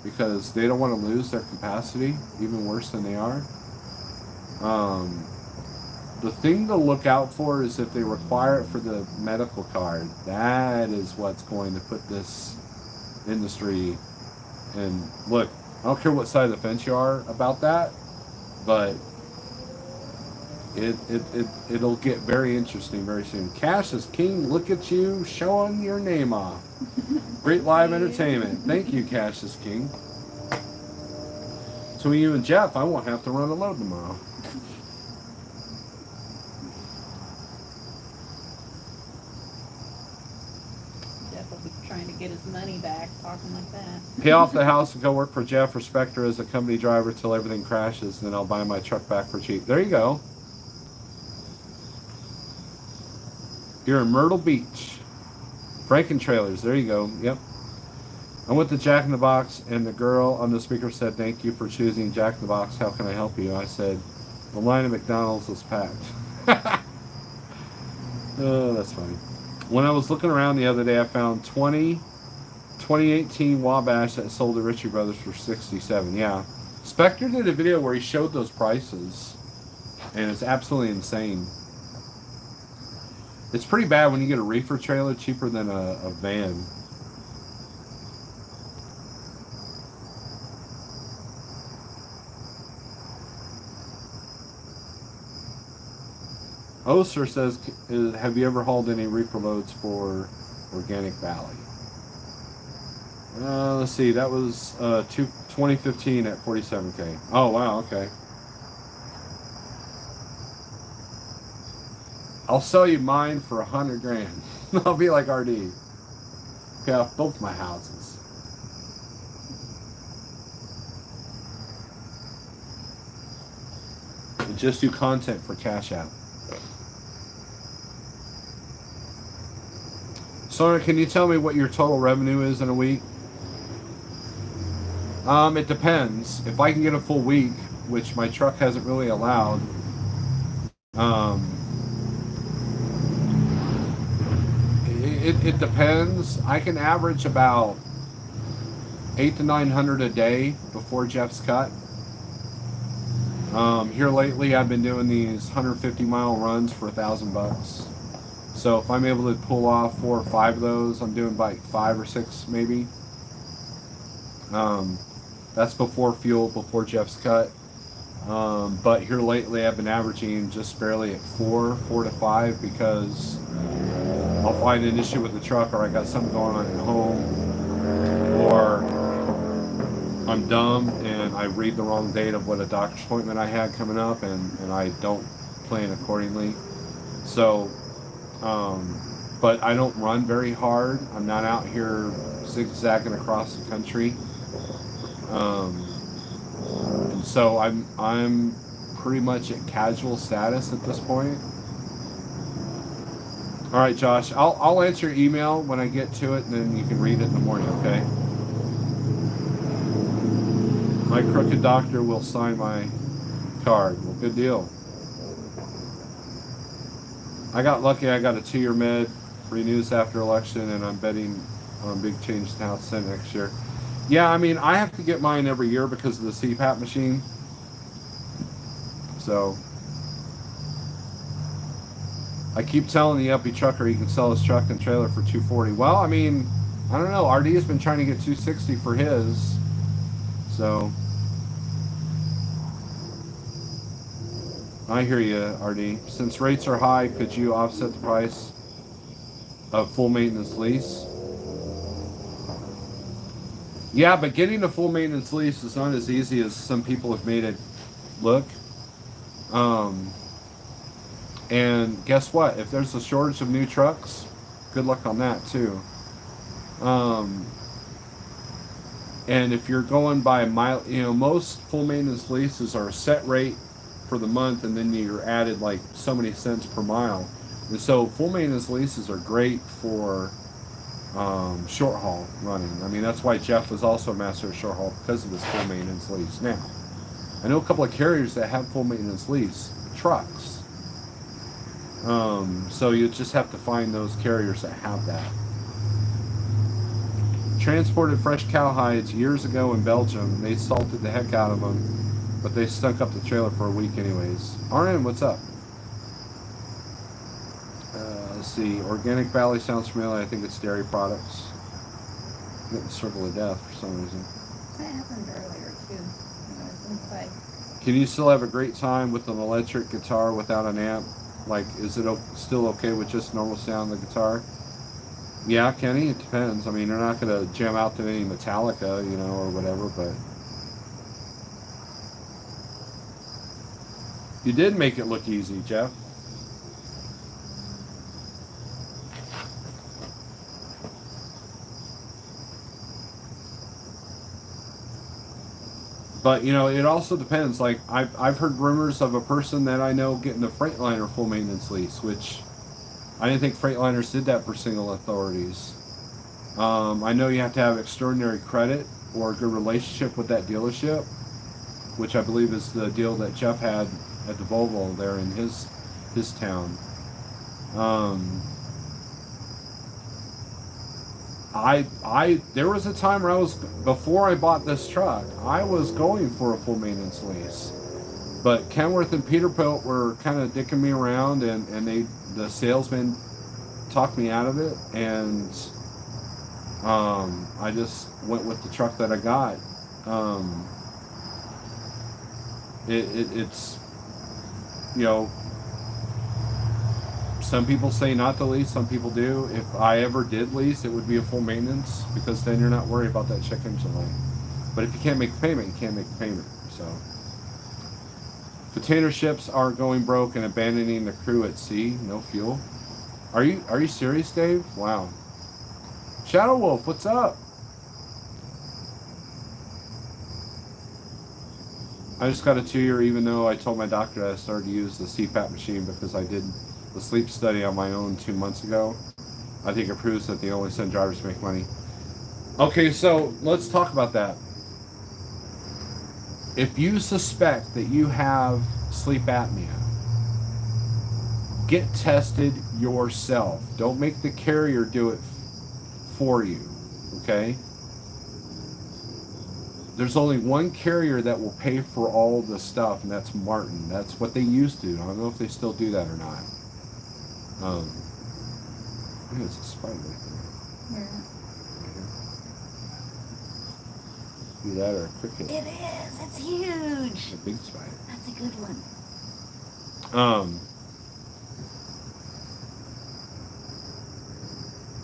because they don't want to lose their capacity, even worse than they are. The thing to look out for is if they require it for the medical card. That is what's going to put this industry. And look, I don't care what side of the fence you are about that, but it'll get very interesting very soon. Cash is king. Look at you showing your name off. Great live entertainment. Thank you, Cash is king. Between you and Jeff, I won't have to run a load tomorrow. Jeff will be trying to get his money back, talking like that. Pay off the house and go work for Jeff or Spectre as a company driver till everything crashes, and then I'll buy my truck back for cheap. There you go. You're in Myrtle Beach. Franken Trailers. There you go. Yep. I went to Jack in the Box, and the girl on the speaker said, "Thank you for choosing Jack in the Box. How can I help you?" I said, "The line at McDonald's was packed." Oh, that's funny. When I was looking around the other day, I found 2018 Wabash that sold to Ritchie Brothers for $67. Yeah. Spectre did a video where he showed those prices, and it's absolutely insane. It's pretty bad when you get a reefer trailer cheaper than a van. Oster says, have you ever hauled any reefer loads for Organic Valley? Let's see, that was 2015 at 47K. Oh, wow, okay. I'll sell you mine for 100 grand. I'll be like RD. Pay off both my houses. And just do content for Cash App. Sona, can you tell me what your total revenue is in a week? It depends. If I can get a full week, which my truck hasn't really allowed, it depends. I can average about 800 to 900 a day before Jeff's cut. Here lately, I've been doing these 150-mile runs for $1,000. So if I'm able to pull off 4 or 5 of those, I'm doing like 5 or 6 maybe. That's before fuel, before Jeff's cut. But here lately, I've been averaging just barely at 4 to 5 because I'll find an issue with the truck, or I got something going on at home, or I'm dumb and I read the wrong date of what a doctor's appointment I had coming up, and I don't plan accordingly. So, but I don't run very hard. I'm not out here zigzagging across the country. And so I'm pretty much at casual status at this point. All right, Josh, I'll answer your email when I get to it, and then you can read it in the morning, okay? My crooked doctor will sign my card. Well, good deal. I got lucky. I got a 2-year med, renews after election, and I'm betting on big change in House Senate next year. Yeah, I mean, I have to get mine every year because of the CPAP machine. So I keep telling the uppy trucker he can sell his truck and trailer for $240. Well, I mean, I don't know. RD has been trying to get $260 for his. So I hear you, RD. Since rates are high, could you offset the price of full maintenance lease? Yeah, but getting a full maintenance lease is not as easy as some people have made it look. And guess what? If there's a shortage of new trucks, good luck on that too. And if you're going by mile, you know, most full maintenance leases are a set rate for the month, and then you're added like so many cents per mile. And so full maintenance leases are great for short haul running. I mean, that's why Jeff was also a master of short haul, because of his full maintenance lease. Now, I know a couple of carriers that have full maintenance lease trucks. So you just have to find those carriers that have that. transported fresh cowhides years ago in Belgium. They salted the heck out of them, but they stunk up the trailer for a week anyways. RN, what's up? Let's see. Organic Valley sounds familiar. I think it's dairy products. I'm getting Circle of Death for some reason. That happened earlier too. When I was inside. Can you still have a great time with an electric guitar without an amp? Like, is it still okay with just normal sound of the guitar? Yeah, Kenny, it depends. I mean, you're not going to jam out to any Metallica, you know, or whatever, but... You did make it look easy, Jeff. But, you know, it also depends. Like, I've heard rumors of a person that I know getting a Freightliner full maintenance lease, which I didn't think Freightliners did that for single authorities. I know you have to have extraordinary credit or a good relationship with that dealership, which I believe is the deal that Jeff had at the Volvo there in his town. There was a time where before I bought this truck, I was going for a full maintenance lease. But Kenworth and Peterbilt were kind of dicking me around, and the salesman talked me out of it, and I just went with the truck that I got. It's, you know, some people say not to lease, some people do. If I ever did lease, it would be a full maintenance, because then you're not worried about that check engine light. But if you can't make the payment, you can't make the payment. So, container ships are going broke and abandoning the crew at sea. No fuel. Are you serious, Dave? Wow. Shadow Wolf, what's up? I just got a 2-year, even though I told my doctor that I started to use the CPAP machine because I did the sleep study on my own 2 months ago. I think it proves that they only send drivers to make money. Okay, so let's talk about that. If you suspect that you have sleep apnea, get tested yourself. Don't make the carrier do it for you, okay? There's only one carrier that will pay for all the stuff, and that's Martin. That's what they used to. I don't know if they still do that or not. I think it's a spider right there. Yeah. Either that or a cricket. It is. It's huge. It's a big spider. That's a good one.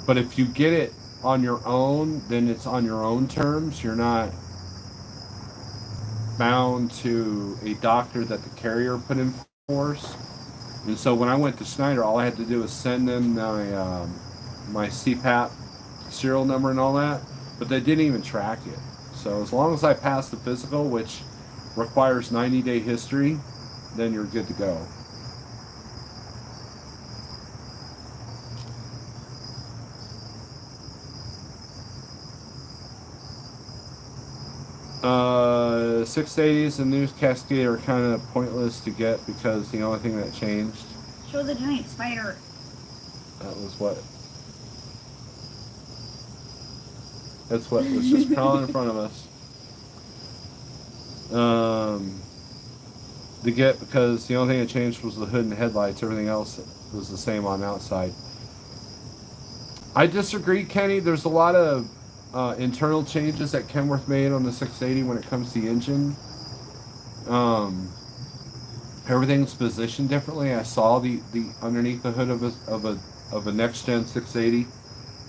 But if you get it on your own, then it's on your own terms. You're not bound to a doctor that the carrier put in force. And so when I went to Schneider, all I had to do was send them my CPAP serial number and all that, but they didn't even track it. So as long as I passed the physical, which requires 90-day history, then you're good to go. Uh, 680s and News Cascade are kind of pointless to get because the only thing that changed. Show the giant spider. That was what? That's what was just crawling in front of us. To get, because the only thing that changed was the hood and headlights. Everything else was the same on outside. I disagree, Kenny. There's a lot of internal changes that Kenworth made on the 680 when it comes to the engine. Everything's positioned differently. I saw the underneath the hood of a next gen 680,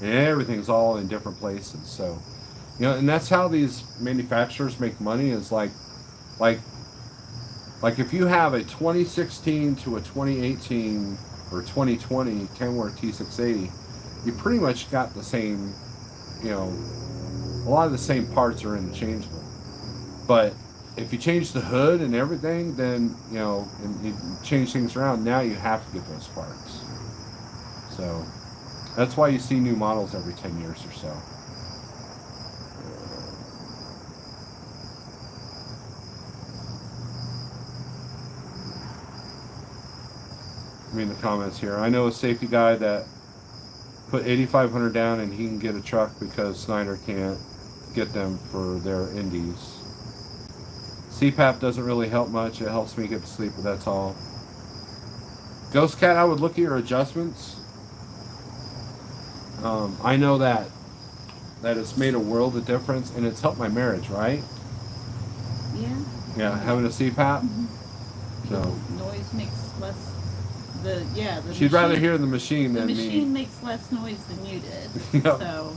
and everything's all in different places. So, you know, and that's how these manufacturers make money. Is like if you have a 2016 to a 2018 or 2020 Kenworth T680, you pretty much got the same. You know, a lot of the same parts are interchangeable. But if you change the hood and everything, then, you know, and you change things around, now you have to get those parts. So that's why you see new models every 10 years or so. I mean, the comments here. I know a safety guy that put $8,500 down and he can get a truck because Snyder can't get them for their indies. CPAP doesn't really help much. It helps me get to sleep, but that's all. Ghost Cat, I would look at your adjustments. I know that it's made a world of difference, and it's helped my marriage, right? Yeah. Yeah, having a CPAP. So noise makes less. The she'd rather hear the machine than me. The machine makes less noise than you did. Yep. So,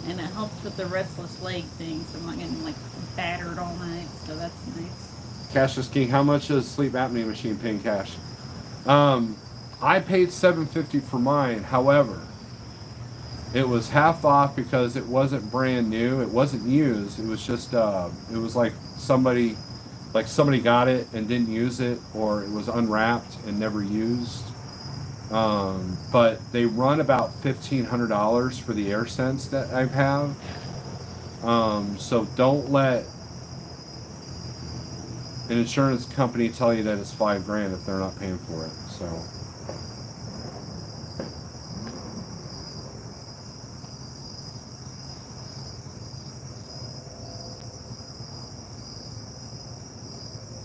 and it helps with the restless leg thing, so I'm not getting like battered all night. So that's nice. Cash is king. How much does sleep apnea machine pay in cash? I paid $750 for mine. However, it was half off because it wasn't brand new. It wasn't used. It was just it was like somebody got it and didn't use it, or it was unwrapped and never used. But they run about $1,500 for the AirSense that I have. So don't let an insurance company tell you that it's $5,000 if they're not paying for it. So.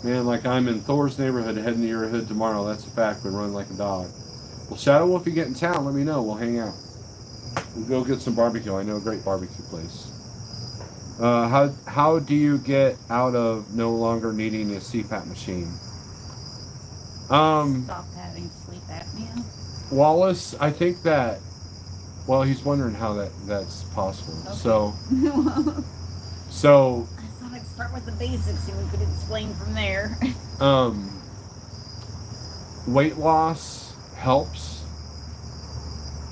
Man, like I'm in Thor's neighborhood, heading to your hood tomorrow. That's a fact. We run like a dog. Well, Shadow Wolf, you get in town, let me know. We'll hang out. We'll go get some barbecue. I know a great barbecue place. How do you get out of no longer needing a CPAP machine? Stop having sleep apnea. Wallace, I think that. Well, he's wondering how that's possible. Okay. So. I thought I'd start with the basics and we could explain from there. Weight loss helps,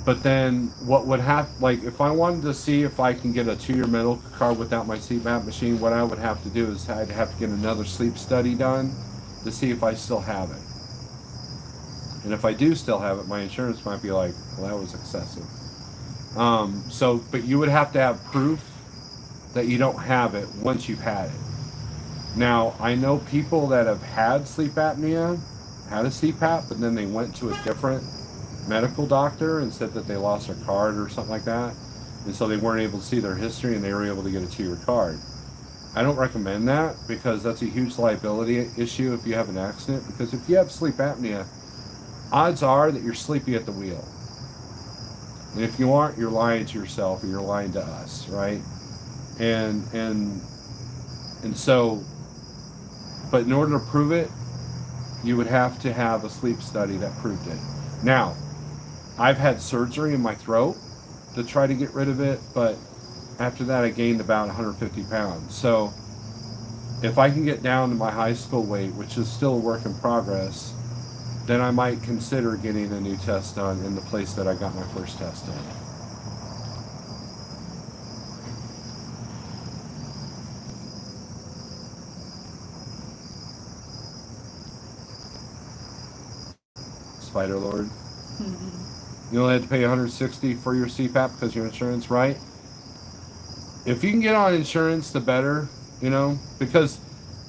but then what would happen, like if I wanted to see if I can get a 2-year medical card without my CPAP machine, what I would have to do is I'd have to get another sleep study done to see if I still have it. And if I do still have it, my insurance might be like, well, that was excessive. But you would have to have proof that you don't have it once you've had it. Now, I know people that have had sleep apnea, had a CPAP, but then they went to a different medical doctor and said that they lost their card or something like that. And so they weren't able to see their history and they were able to get a 2-year card. I don't recommend that because that's a huge liability issue if you have an accident. Because if you have sleep apnea, odds are that you're sleeping at the wheel. And if you aren't, you're lying to yourself or you're lying to us, right? And so, but in order to prove it, you would have to have a sleep study that proved it. Now, I've had surgery in my throat to try to get rid of it, but after that I gained about 150 pounds. So if I can get down to my high school weight, which is still a work in progress, then I might consider getting a new test done in the place that I got my first test done. Spider-Lord. Mm-hmm. You only have to pay $160 for your CPAP because your insurance, right? If you can get on insurance, the better, because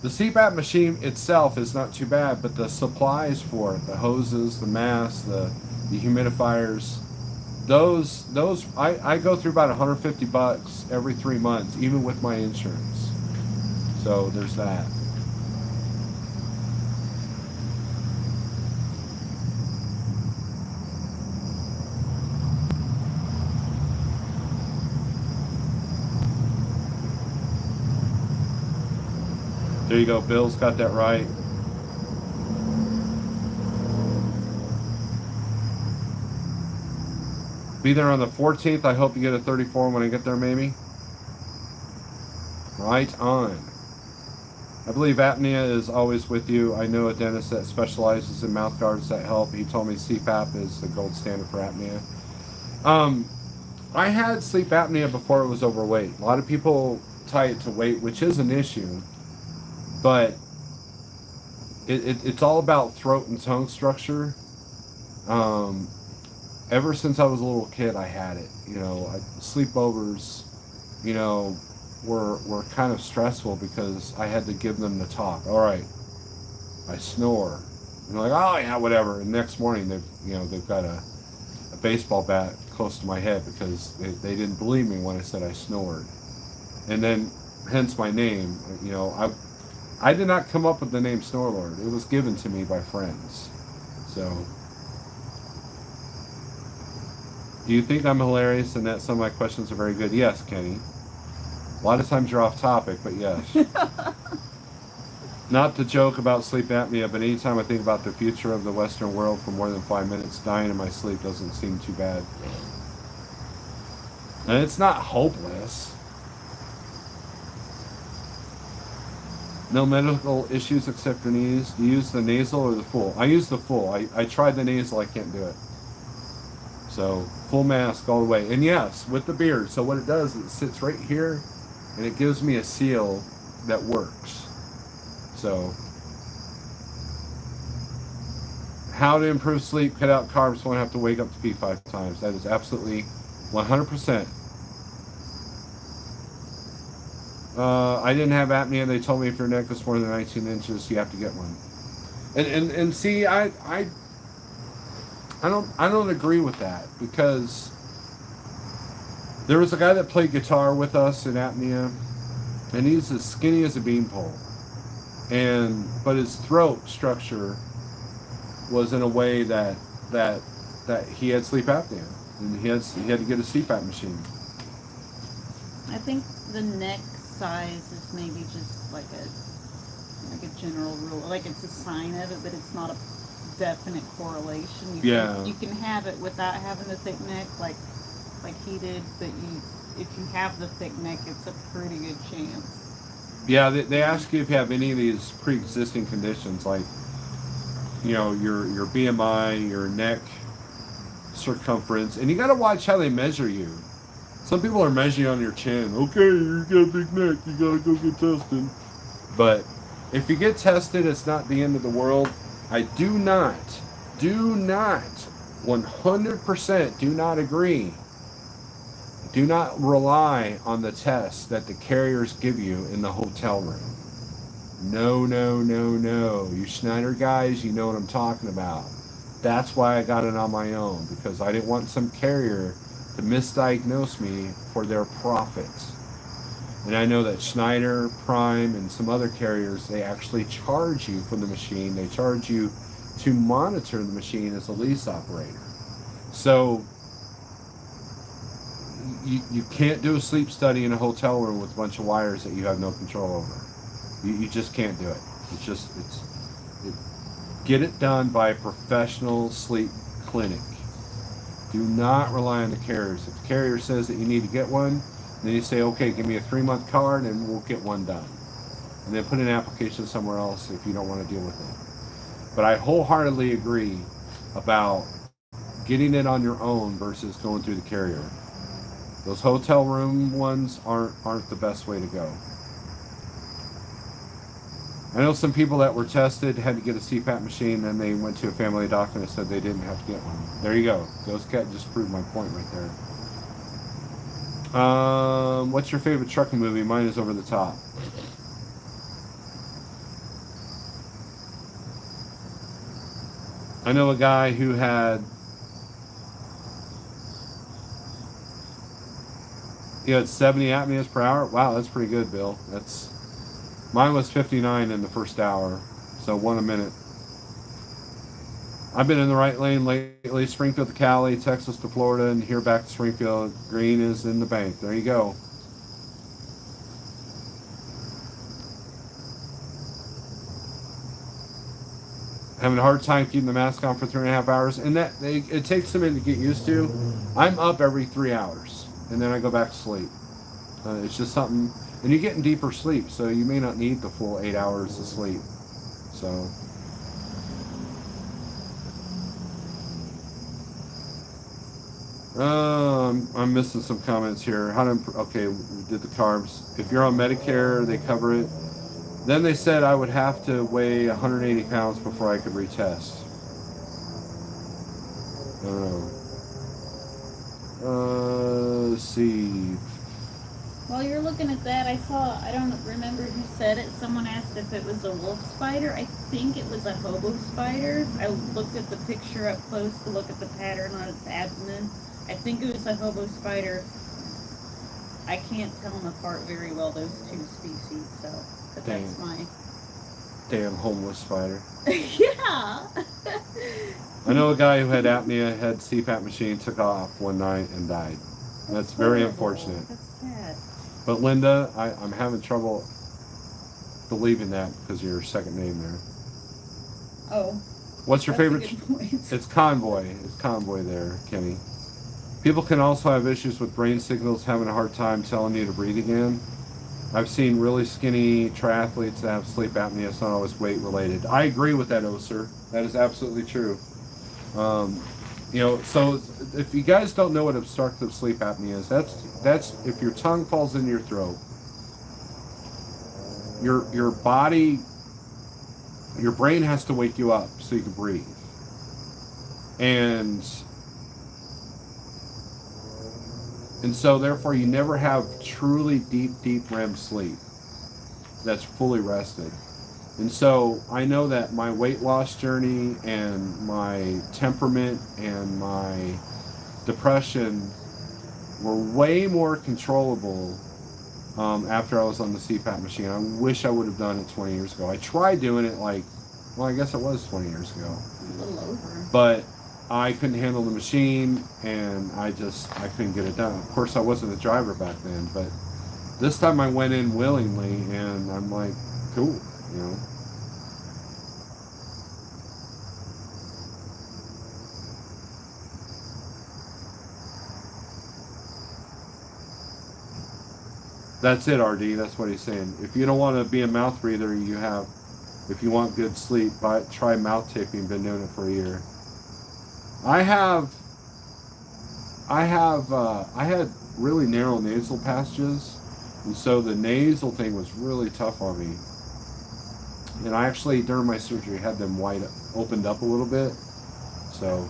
the CPAP machine itself is not too bad, but the supplies for it, the hoses, the masks, the humidifiers, those I go through about $150 every 3 months, even with my insurance. So there's that. There you go. Bill's got that right. Be there on the 14th. I hope you get a 34 when I get there, maybe. Right on. I believe apnea is always with you. I know a dentist that specializes in mouth guards that help. He told me CPAP is the gold standard for apnea. I had sleep apnea before it was overweight. A lot of people tie it to weight, which is an issue. But it's all about throat and tongue structure. Ever since I was a little kid, I had it. Sleepovers, were kind of stressful because I had to give them the talk. All right, I snore. And they're like, oh yeah, whatever. And next morning they've got a baseball bat close to my head because they didn't believe me when I said I snored. And then, hence my name. You know, I did not come up with the name Snorelord. It was given to me by friends. So, do you think I'm hilarious and that some of my questions are very good? Yes, Kenny. A lot of times you're off topic, but yes. Not to joke about sleep apnea, but anytime I think about the future of the Western world for more than 5 minutes, dying in my sleep doesn't seem too bad. And it's not hopeless. No medical issues except your knees. Do you use the nasal or the full? I use the full. I tried the nasal, I can't do it. So, full mask all the way. And yes, with the beard. So what it does is it sits right here, and it gives me a seal that works. So, how to improve sleep, cut out carbs, won't have to wake up to pee 5 times. That is absolutely 100%. I didn't have apnea. They told me if your neck is more than 19 inches, you have to get one. And see, I don't agree with that, because there was a guy that played guitar with us in apnea, and he's as skinny as a beanpole. But his throat structure was in a way that he had sleep apnea, and he had to get a CPAP machine. I think the neck size is maybe just like a general rule, like it's a sign of it, but it's not a definite correlation. You can have it without having the thick neck, like he did, but if you have the thick neck, it's a pretty good chance. Yeah, they ask you if you have any of these pre-existing conditions, like, you know, your BMI, your neck circumference, and you got to watch how they measure you. Some people are measuring on your chin. Okay, you got a big neck, you got to go get tested. But if you get tested, it's not the end of the world. I do not, 100% do not agree. Do not rely on the tests that the carriers give you in the hotel room. No. You Schneider guys, you know what I'm talking about. That's why I got it on my own, because I didn't want some carrier to misdiagnose me for their profits. And I know that Schneider, Prime, and some other carriers, they actually charge you for the machine. They charge you to monitor the machine as a lease operator. So you can't do a sleep study in a hotel room with a bunch of wires that you have no control over. You just can't do it. Get it done by a professional sleep clinic. Do not rely on the carriers. If the carrier says that you need to get one, then you say, okay, give me a 3-month card and we'll get one done. And then put an application somewhere else if you don't want to deal with it. But I wholeheartedly agree about getting it on your own versus going through the carrier. Those hotel room ones aren't the best way to go. I know some people that were tested had to get a CPAP machine, then they went to a family doctor and said they didn't have to get one. There you go. Ghost Cat just proved my point right there. What's your favorite trucking movie? Mine is Over the Top. I know a guy who had 70 apneas per hour. Wow, that's pretty good, Bill. Mine was 59 in the first hour, so 1 a minute. I've been in the right lane lately. Springfield to Cali, Texas to Florida, and here back to Springfield. Green is in the bank. There you go. Having a hard time keeping the mask on for 3.5 hours, and it takes a minute to get used to. I'm up every 3 hours, and then I go back to sleep. It's just something, and you're getting deeper sleep, so you may not need the full 8 hours of sleep. So, I'm missing some comments here. Okay, we did the carbs. If you're on Medicare, they cover it. Then they said I would have to weigh 180 pounds before I could retest. I don't know. Let's see. While you're looking at that, I don't remember who said it. Someone asked if it was a wolf spider. I think it was a hobo spider. I looked at the picture up close to look at the pattern on its abdomen. I think it was a hobo spider. I can't tell them apart very well, those two species, so, but that's my... Damn homeless spider. Yeah! I know a guy who had apnea, had CPAP machine, took off one night and died. That's very unfortunate. That's sad. But Linda, I'm having trouble believing that because of your second name there. Oh. What's your favorite? It's Convoy. It's Convoy there, Kenny. People can also have issues with brain signals, having a hard time telling you to breathe again. I've seen really skinny triathletes that have sleep apnea. It's not always weight related. I agree with that, sir. That is absolutely true. You know, so if you guys don't know what obstructive sleep apnea is, that's if your tongue falls into your throat, your body, your brain has to wake you up so you can breathe. And so therefore you never have truly deep REM sleep that's fully rested. And so I know that my weight loss journey and my temperament and my depression were way more controllable after I was on the CPAP machine. I wish I would have done it 20 years ago. I tried doing it I guess it was 20 years ago. A little over. But I couldn't handle the machine and I couldn't get it done. Of course, I wasn't a driver back then, but this time I went in willingly and I'm like, cool, you know. That's it, RD. That's what he's saying. If you don't want to be a mouth breather, if you want good sleep, try mouth taping. Been doing it for a year. I had really narrow nasal passages, and so the nasal thing was really tough on me. And I actually, during my surgery, had them opened up a little bit. So,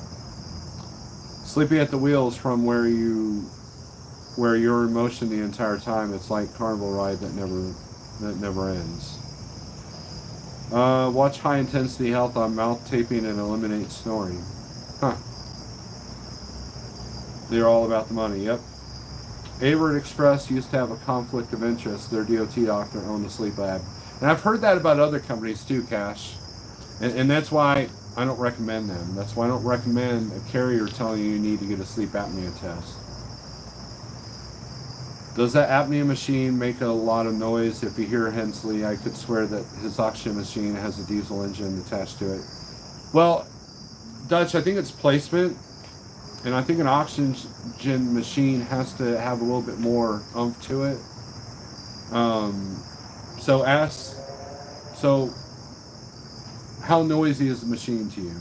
sleeping at the wheel is from where you're in motion the entire time. It's like carnival ride that never ends. Watch high intensity health on mouth taping and eliminate snoring. Huh. They're all about the money, yep. Avert Express used to have a conflict of interest. Their DOT doctor owned the sleep lab. And I've heard that about other companies too, Cash. And that's why I don't recommend them. That's why I don't recommend a carrier telling you need to get a sleep apnea test. Does that apnea machine make a lot of noise? If you hear Hensley, I could swear that his oxygen machine has a diesel engine attached to it. Well, Dutch, I think it's placement, and I think an oxygen machine has to have a little bit more oomph to it. So how noisy is the machine to you?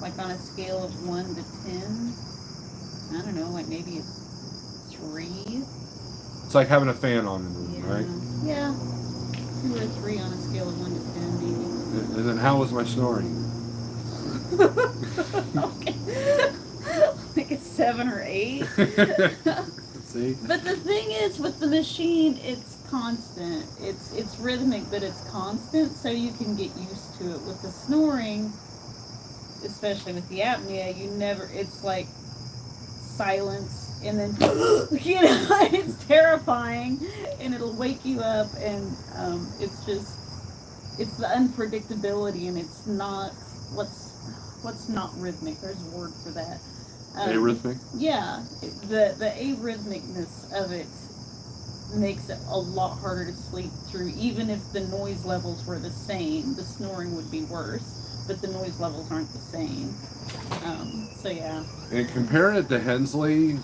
Like on a scale of 1 to 10, I don't know, like maybe a 3. It's like having a fan on in the room, yeah. right? Yeah, 2 or 3 on a scale of 1 to 10, maybe. And then how was my snoring? Okay. Like a 7 or 8. See? But the thing is, with the machine, it's constant. It's rhythmic, but it's constant, so you can get used to it. With the snoring, especially with the apnea, it's like silence, and then, you know, it's terrifying, and it'll wake you up, and it's the unpredictability, and it's not, what's not rhythmic? There's a word for that. Arrhythmic? Yeah, the arrhythmicness of it makes it a lot harder to sleep through. Even if the noise levels were the same, the snoring would be worse, but the noise levels aren't the same. So yeah. And comparing it to Hensley,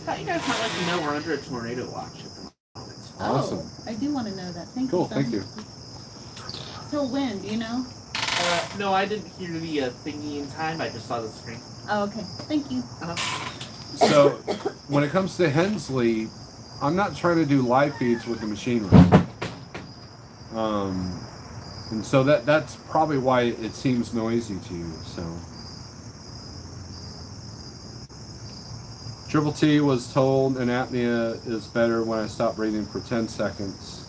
Thought you guys might let me know we're under a tornado watch at the moment. Awesome. Oh, I do want to know that. Thank cool, you. thank you. Till when? Do you know? No, I didn't hear the thingy in time. I just saw the screen. Oh, okay. Thank you. So, when it comes to Hensley, I'm not trying to do live feeds with the machinery. And so that's probably why it seems noisy to you. So, Triple T was told an apnea is better when I stop breathing for 10 seconds.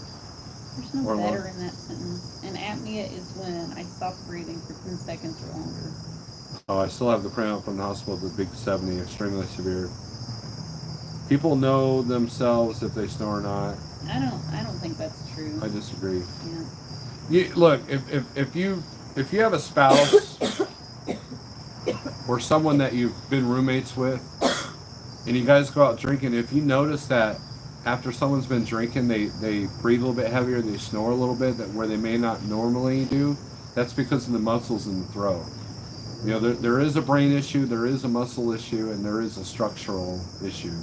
There's no Or better longer. in that sentence. An apnea is when I stop breathing for 10 seconds or longer. Oh, I still have the printout from the hospital, the big 70, extremely severe. People know themselves if they snore or not. I don't think that's true. I disagree. Yeah. Look, if you have a spouse or someone that you've been roommates with, and you guys go out drinking, if you notice that after someone's been drinking, they breathe a little bit heavier, they snore a little bit, that where they may not normally do, that's because of the muscles in the throat. You know, there is a brain issue, there is a muscle issue, and there is a structural issue.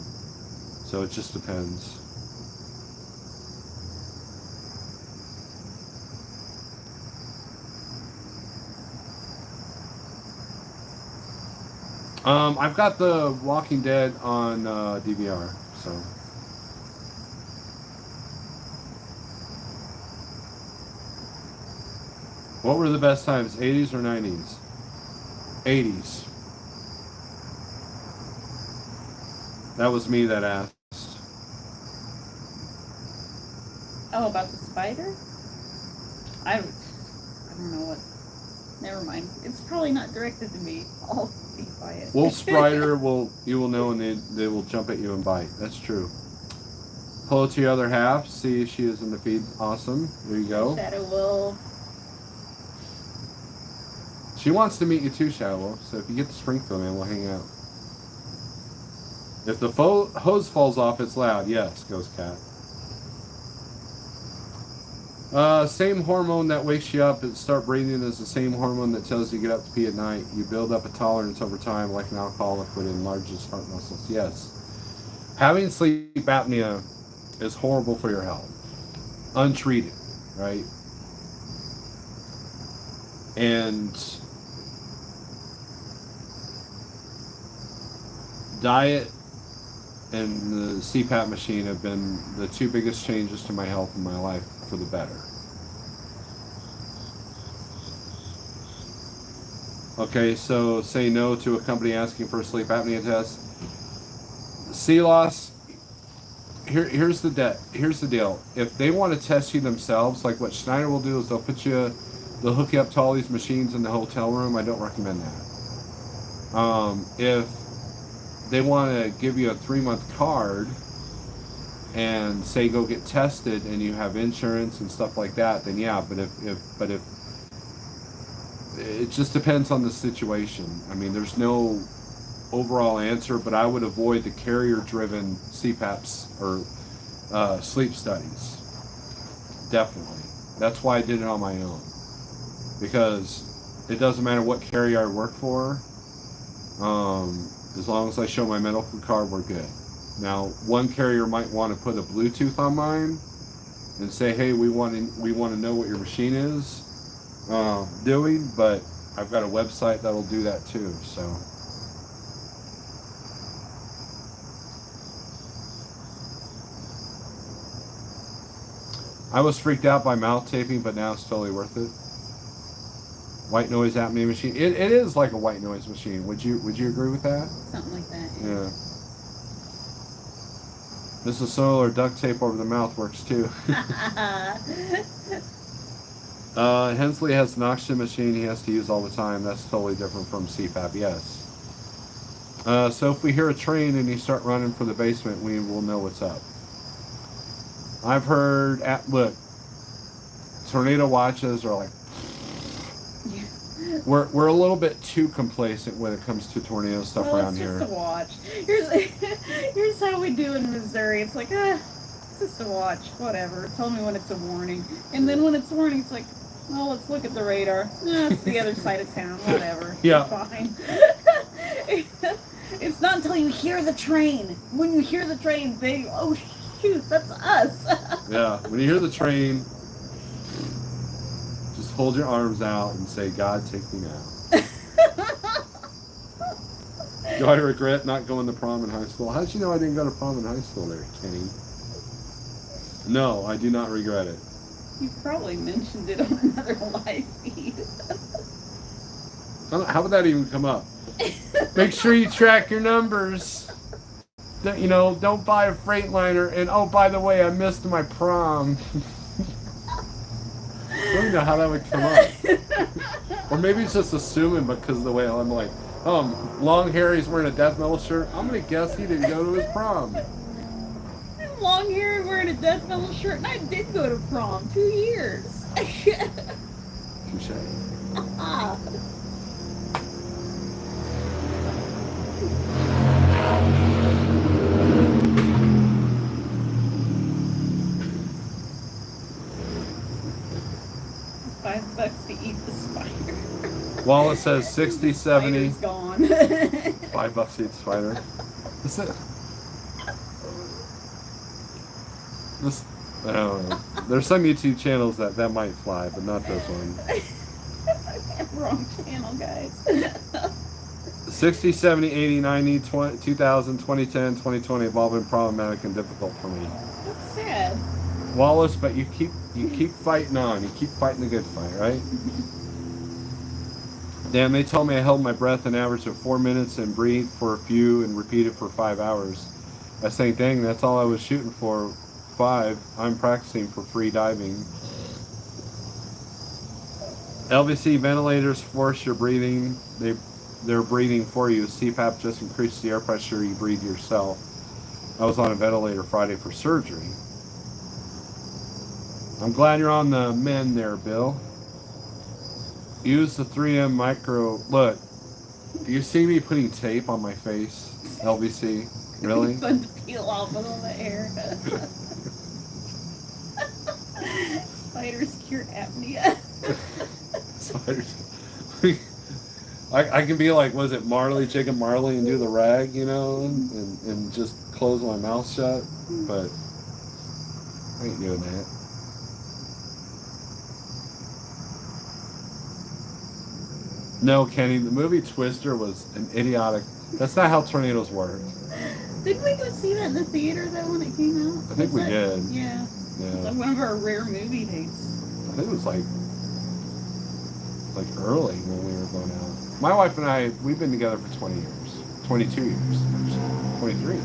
So it just depends. I've got The Walking Dead on DVR, so. What were the best times, 80s or 90s? 80s. That was me that asked. Oh, about the spider? I don't know what. Never mind. It's probably not directed to me. I'll be quiet. Wolf Spider you will know, and they will jump at you and bite. That's true. Pull it to your other half. See if she is in the feed. Awesome. There you go. Shadow Wolf. She wants to meet you too, Shadow Wolf. So if you get to Springfield, man, we'll hang out. If the hose falls off, it's loud. Yes, Ghost Cat. Same hormone that wakes you up and start breathing is the same hormone that tells you to get up to pee at night. You build up a tolerance over time, like an alcoholic would, enlarges heart muscles. Yes. Having sleep apnea is horrible for your health. Untreated, right? And diet and the CPAP machine have been the two biggest changes to my health in my life for the better. Okay, so say no to a company asking for a sleep apnea test. Sea loss. Here's the deal. If they want to test you themselves, like what Schneider will do is they'll hook you up to all these machines in the hotel room. I don't recommend that. If they want to give you a 3-month card and say go get tested and you have insurance and stuff like that, then yeah. But if it just depends on the situation. I mean, there's no overall answer, but I would avoid the carrier-driven CPAPs or sleep studies. Definitely. That's why I did it on my own. Because it doesn't matter what carrier I work for. As long as I show my medical card, we're good. Now, one carrier might want to put a Bluetooth on mine and say, hey, we want to know what your machine is doing, but I've got a website that'll do that too, so. I was freaked out by mouth taping, but now it's totally worth it. White noise apnea machine. It is like a white noise machine. Would you agree with that? Something like that. Yeah. This is soil or duct tape over the mouth works too. Hensley has an oxygen machine he has to use all the time. That's totally different from CPAP, yes. So if we hear a train and you start running for the basement, we will know what's up. I've heard, look, tornado watches are like, we're a little bit too complacent when it comes to tornado stuff around here. It's just a watch. Here's how we do in Missouri. It's like, it's just a watch, whatever. Tell me when it's a warning. And then when it's a warning, it's like, well, let's look at the radar. It's the other side of town, whatever. Yeah. Fine. It's not until you hear the train. When you hear the train, oh shoot, that's us. Yeah, when you hear the train, just hold your arms out and say, God, take me now. Do I regret not going to prom in high school? How'd you know I didn't go to prom in high school there, Kenny? No, I do not regret it. You probably mentioned it on another live feed. How would that even come up? Make sure you track your numbers. You know, don't buy a Freightliner. And oh, by the way, I missed my prom. I don't know how that would come up. Or maybe it's just assuming because of the way I'm like, long hair, he's wearing a death metal shirt. I'm going to guess he didn't go to his prom. Long hair and wearing a death metal shirt, and I did go to prom 2 years. Touche. $5 to eat the spider. Wallace says 60, 70. Spider's gone. $5 to eat the spider. This, I don't know. There's some YouTube channels that might fly, but not this one. Wrong channel, guys. 60, 70, 80, 90, 2000, 2010, 2020 have all been problematic and difficult for me. That's sad. Wallace, but you keep fighting on. You keep fighting the good fight, right? Damn, they told me I held my breath an average of 4 minutes and breathed for a few and repeated for 5 hours. I was saying, dang, that's all I was shooting for. 5. I'm practicing for free diving. LVC ventilators force your breathing. They're breathing for you. CPAP just increases the air pressure. You breathe yourself. I was on a ventilator Friday for surgery. I'm glad you're on the mend there, Bill. Use the 3M micro. Look, do you see me putting tape on my face? LVC? Really? Fun to peel off with all the air. Spiders cure apnea. Spiders. I can be like, was it Marley, Jacob Marley, and do the rag, you know, and just close my mouth shut, but I ain't doing that. No, Kenny, the movie Twister was an idiotic. That's not how tornadoes work. Didn't we go see that in the theater though when it came out? I think we did. Yeah. Yeah. It's like one of our rare movie dates. I think it was like early when we were going out. My wife and I, we've been together for 20 years. 22 years, actually. 23.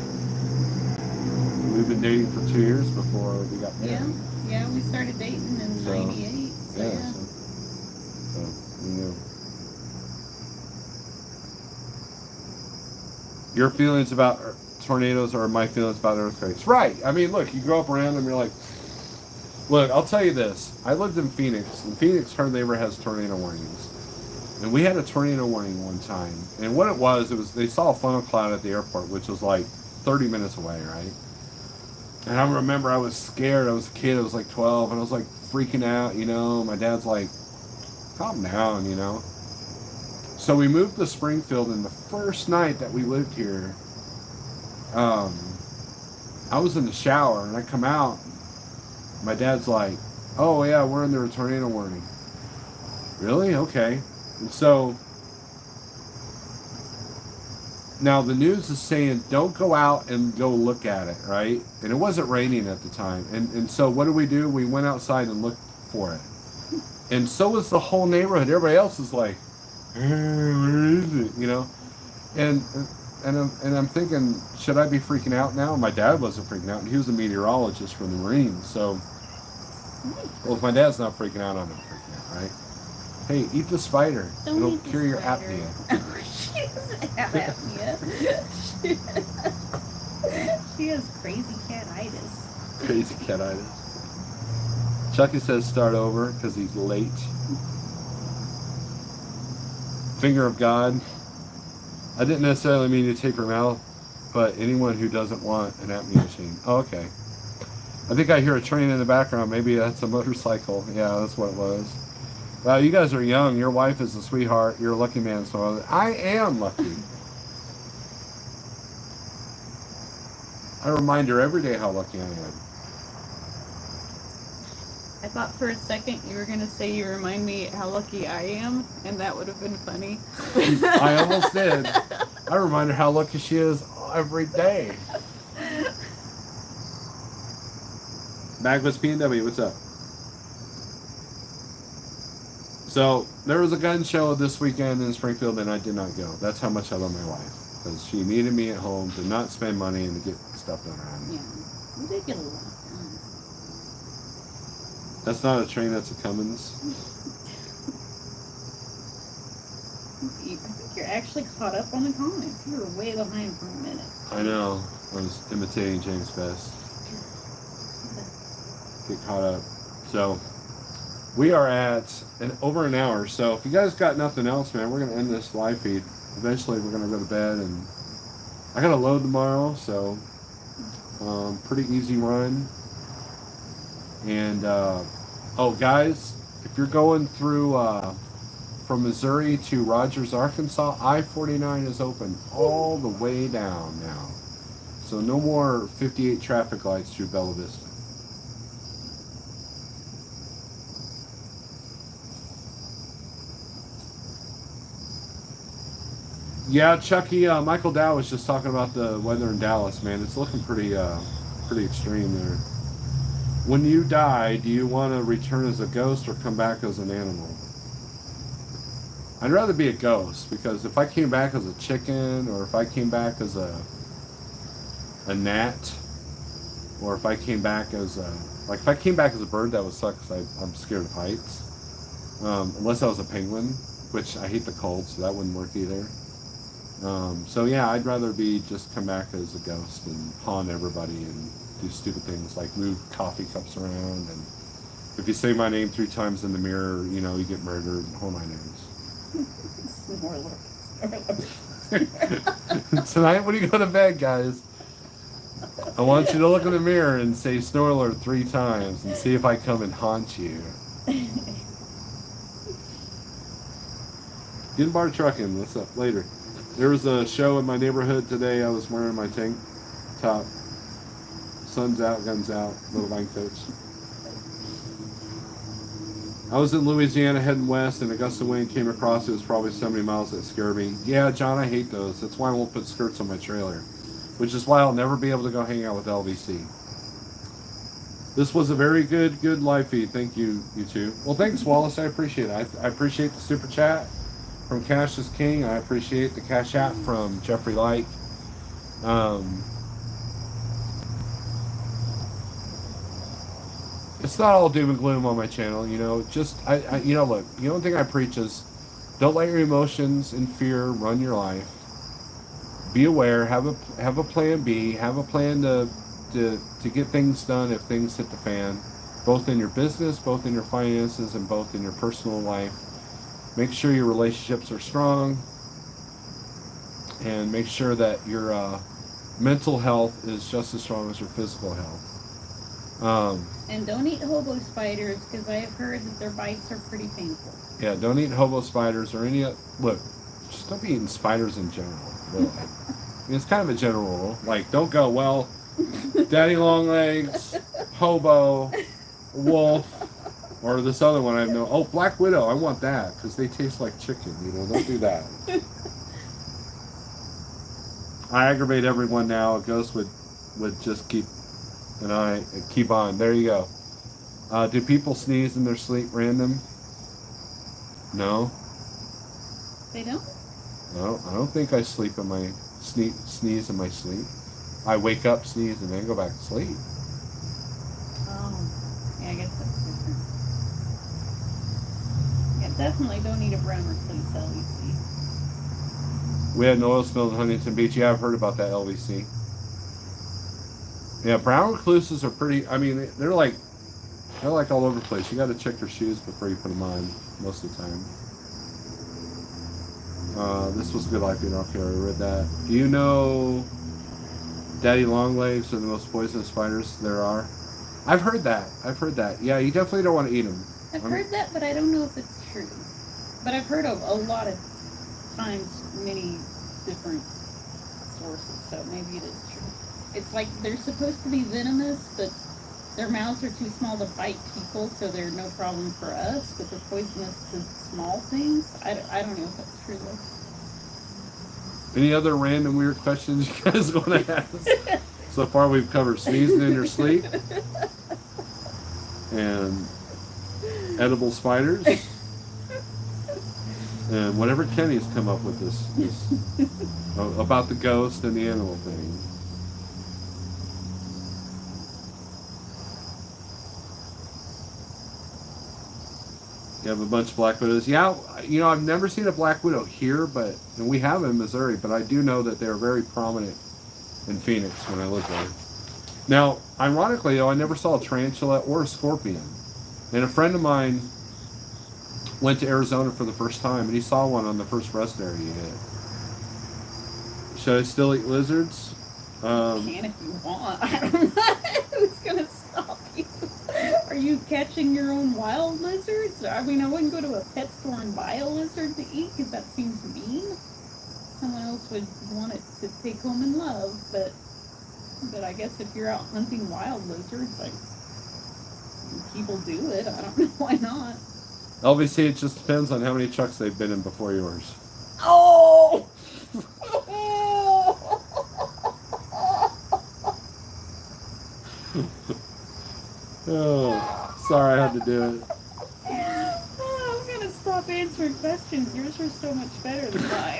We've been dating for 2 years before we got married. Yeah, we started dating in 98. So yeah. So we knew. Your feelings about tornadoes are my feelings about earthquakes. Right. I mean, look, you grow up around them, you're like, look, I'll tell you this. I lived in Phoenix, and Phoenix hardly ever has tornado warnings. And we had a tornado warning one time. And what it was they saw a funnel cloud at the airport, which was like 30 minutes away, right? And I remember I was scared. I was a kid. I was like 12, and I was like freaking out, you know. My dad's like, calm down, you know. So we moved to Springfield, and the first night that we lived here, I was in the shower, and I come out. My dad's like, oh yeah, we're under a tornado warning. Really? Okay. And so now the news is saying don't go out and go look at it, right? And it wasn't raining at the time. And so what do? We went outside and looked for it. And so was the whole neighborhood. Everybody else is like, where is it? You know? And I'm thinking, should I be freaking out now? My dad wasn't freaking out. He was a meteorologist for the Marines. So, well, if my dad's not freaking out, I'm not freaking out, right? Hey, eat the spider. It'll cure your apnea. She doesn't have apnea. She has crazy cat-itis. Crazy cat-itis. Chucky says start over because he's late. Finger of God. I didn't necessarily mean to take her out, but anyone who doesn't want an apnea machine. Oh, okay. I think I hear a train in the background. Maybe that's a motorcycle. Yeah, that's what it was. Wow, you guys are young. Your wife is a sweetheart. You're a lucky man. So I am lucky. I remind her every day how lucky I am. I thought for a second you were going to say you remind me how lucky I am, and that would have been funny. I almost did. I remind her how lucky she is every day. Magnus P&W, what's up? So, there was a gun show this weekend in Springfield, and I did not go. That's how much I love my wife. because she needed me at home to not spend money and to get stuff done around me. Yeah. We did get a lot done. That's not a train, that's a Cummins. I think you're actually caught up on the comments. You were way behind for a minute. I know. I was imitating James Best. Get caught up. So, we are at over an hour. So, if you guys got nothing else, man, we're going to end this live feed. Eventually, we're going to go to bed. And I got to load tomorrow, so pretty easy run. And, oh, guys, if you're going through from Missouri to Rogers, Arkansas, I-49 is open all the way down now. So no more 58 traffic lights through Bella Vista. Yeah, Chucky, Michael Dow was just talking about the weather in Dallas, man. It's looking pretty extreme there. When you die, do you want to return as a ghost or come back as an animal? I'd rather be a ghost, because if I came back as a chicken, or if I came back as a gnat, or if I came back as a, like if I came back as a bird, that would suck because I'm scared of heights. Unless I was a penguin, which I hate the cold, so that wouldn't work either. So yeah, I'd rather just come back as a ghost and haunt everybody and do stupid things like move coffee cups around, and if you say my name 3 times in the mirror, you know, you get murdered, whole 9 names. Snorelord. Tonight when you go to bed, guys, I want you to look in the mirror and say Snorelord 3 times and see if I come and haunt you. Getting bar trucking, what's up? Later. There was a show in my neighborhood today. I was wearing my tank top. Sun's out, guns out, little line coats. I was in Louisiana heading west, and a gust of wind came across. It was probably 70 miles. That scared me. Yeah, John, I hate those. That's why I won't put skirts on my trailer, which is why I'll never be able to go hang out with LVC. This was a very good live feed. Thank you, you two. Well, thanks, Wallace. I appreciate it. I appreciate the super chat from Cash is King. I appreciate the Cash App from Jeffrey Light. It's not all doom and gloom on my channel, you know. Just you know, look. The only thing I preach is don't let your emotions and fear run your life. Be aware. Have a plan B. Have a plan to get things done if things hit the fan, both in your business, both in your finances, and both in your personal life. Make sure your relationships are strong, and make sure that your mental health is just as strong as your physical health. And don't eat hobo spiders, because I have heard that their bites are pretty painful. Yeah, don't eat hobo spiders or any. Look, just don't be eating spiders in general. Really. I mean, it's kind of a general rule. Like, don't go, well, daddy long legs, hobo, wolf, or this other one I know. Oh, black widow. I want that because they taste like chicken. You know, don't do that. I aggravate everyone now. A ghost would just keep. And I keep on. There you go. Do people sneeze in their sleep random? No. They don't? No, I don't think I sleep in my sneeze in my sleep. I wake up, sneeze, and then go back to sleep. Oh, yeah, I guess that's different. Yeah, definitely don't eat a brown recluse LVC. We had an oil spill in Huntington Beach. Yeah, I've heard about that LVC. Yeah, brown recluses are pretty. I mean, they're like all over the place. You got to check your shoes before you put them on most of the time. This was good life, you know. Okay, I read that. Do you know daddy longlegs are the most poisonous spiders there are? I've heard that. Yeah, you definitely don't want to eat them. I've heard that, but I don't know if it's true. But I've heard of a lot of times many different sources, so maybe it is true. It's like they're supposed to be venomous, but their mouths are too small to bite people, so they're no problem for us, but they're poisonous to small things. I don't know if that's true, though. Any other random weird questions you guys want to ask? So far we've covered sneezing in your sleep and edible spiders. And whatever Kenny's come up with this about the ghost and the animal thing. You have a bunch of black widows. Yeah, you know, I've never seen a black widow here, and we have in Missouri, but I do know that they're very prominent in Phoenix when I lived there. Now, ironically, though, I never saw a tarantula or a scorpion. And a friend of mine went to Arizona for the first time, and he saw one on the first rest area he hit. Should I still eat lizards? You can if you want. I don't know. Who's going to stop you? Are you catching your own wild lizards? I mean, I wouldn't go to a pet store and buy a lizard to eat because that seems mean. Someone else would want it to take home and love, but I guess if you're out hunting wild lizards, like, people do it. I don't know why not. Obviously, it just depends on how many trucks they've been in before yours. Oh! Oh, sorry I had to do it. I'm gonna stop answering questions. Yours are so much better than mine.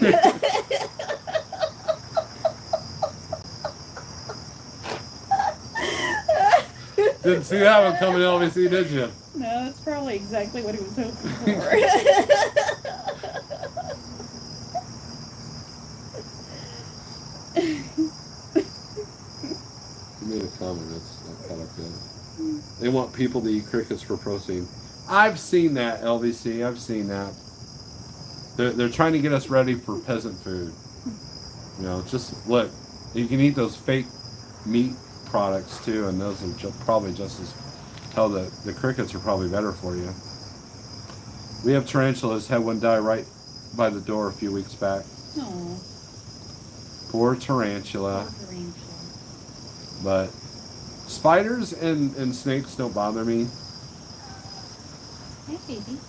Didn't see that one coming, LVC, did you? No, that's probably exactly what he was hoping for. You made a comment, that's kind of good. They want people to eat crickets for protein. I've seen that, LVC, I've seen that. They're trying to get us ready for peasant food. You know, just look, you can eat those fake meat products too, and those are probably just as hell. The crickets are probably better for you. We have tarantulas. Had one die right by the door a few weeks back. Oh. Poor tarantula. Poor tarantula. But spiders and snakes don't bother me. Hey, baby.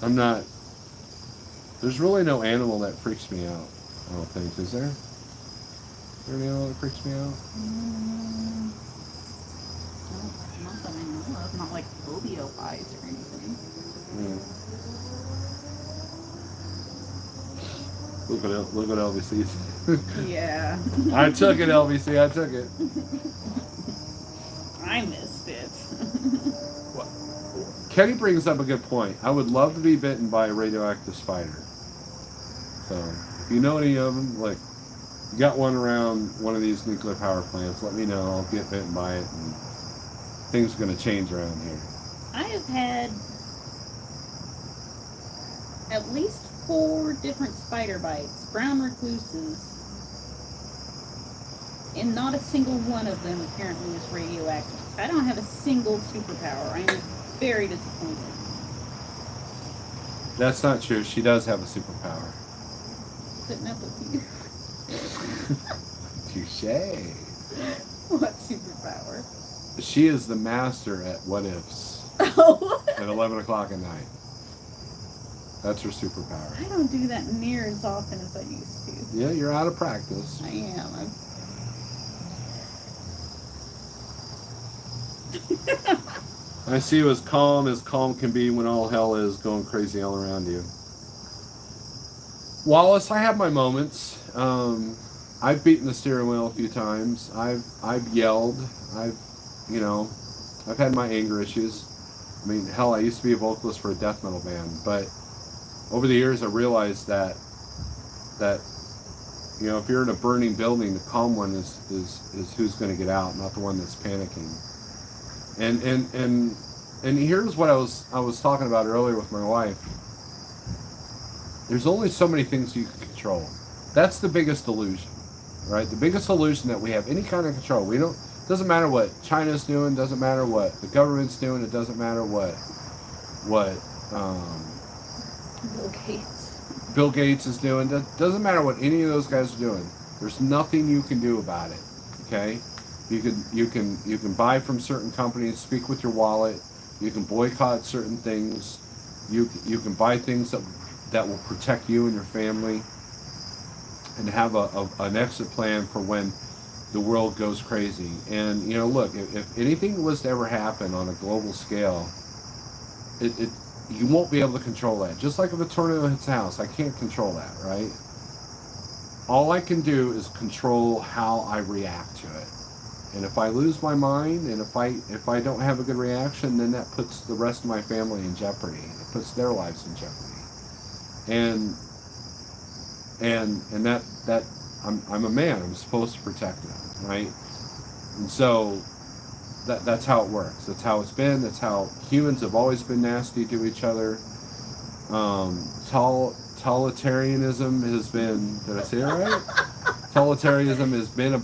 I'm not. There's really no animal that freaks me out. I don't think. Is there? Is there an animal that freaks me out? Not that I know of. Not like phobia wise or anything. Look at LVC. Yeah. I took it, LVC. I took it. I missed it. Kenny brings up a good point. I would love to be bitten by a radioactive spider. So, if you know any of them, like, you got one around one of these nuclear power plants, let me know. I'll get bitten by it, and things are going to change around here. I have had at least 4 different spider bites, brown recluses, and not a single one of them apparently was radioactive. I don't have a single superpower. I am very disappointed. That's not true. She does have a superpower. Putting up with you. Touche. What superpower? She is the master at what ifs Oh. at 11 o'clock at night. That's her superpower. I don't do that near as often as I used to. Yeah, you're out of practice. I am. I see you as calm can be when all hell is going crazy all around you. Wallace, I have my moments. I've beaten the steering wheel a few times. I've yelled. I've had my anger issues. I mean, hell, I used to be a vocalist for a death metal band, but over the years I realized that if you're in a burning building, the calm one is who's going to get out, not the one that's panicking. And here's what I was talking about earlier with my wife. There's only so many things you can control. That's the biggest illusion, right? The biggest illusion that we have any kind of control. Doesn't matter what China's doing, doesn't matter what the government's doing, it doesn't matter what Bill Gates is doing. Doesn't matter what any of those guys are doing. There's nothing you can do about it. Okay? You can buy from certain companies, speak with your wallet, you can boycott certain things, you can buy things that will protect you and your family, and have an exit plan for when the world goes crazy. And look, if anything was to ever happen on a global scale, you won't be able to control that. Just like if a tornado hits a house, I can't control that, right? All I can do is control how I react to it. And if I lose my mind, and if I don't have a good reaction, then that puts the rest of my family in jeopardy. It puts their lives in jeopardy. And that I'm a man. I'm supposed to protect them, right? And so that's how it works. That's how it's been. That's how humans have always been nasty to each other. Totalitarianism has been. Did I say it right? Totalitarianism has been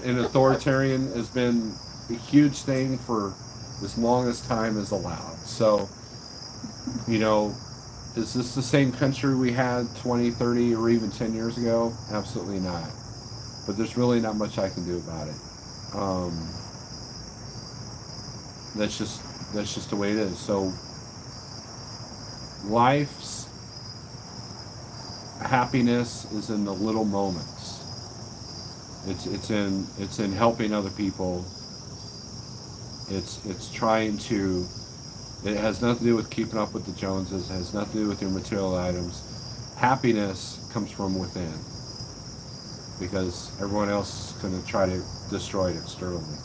an authoritarian has been a huge thing for as long as time is allowed. So, you know, is this the same country we had 20, 30, or even 10 years ago? Absolutely not. But there's really not much I can do about it. That's just the way it is. So life's happiness is in the little moments. It's in helping other people. It's trying to. It has nothing to do with keeping up with the Joneses. It has nothing to do with your material items. Happiness comes from within, because everyone else is going to try to destroy it externally.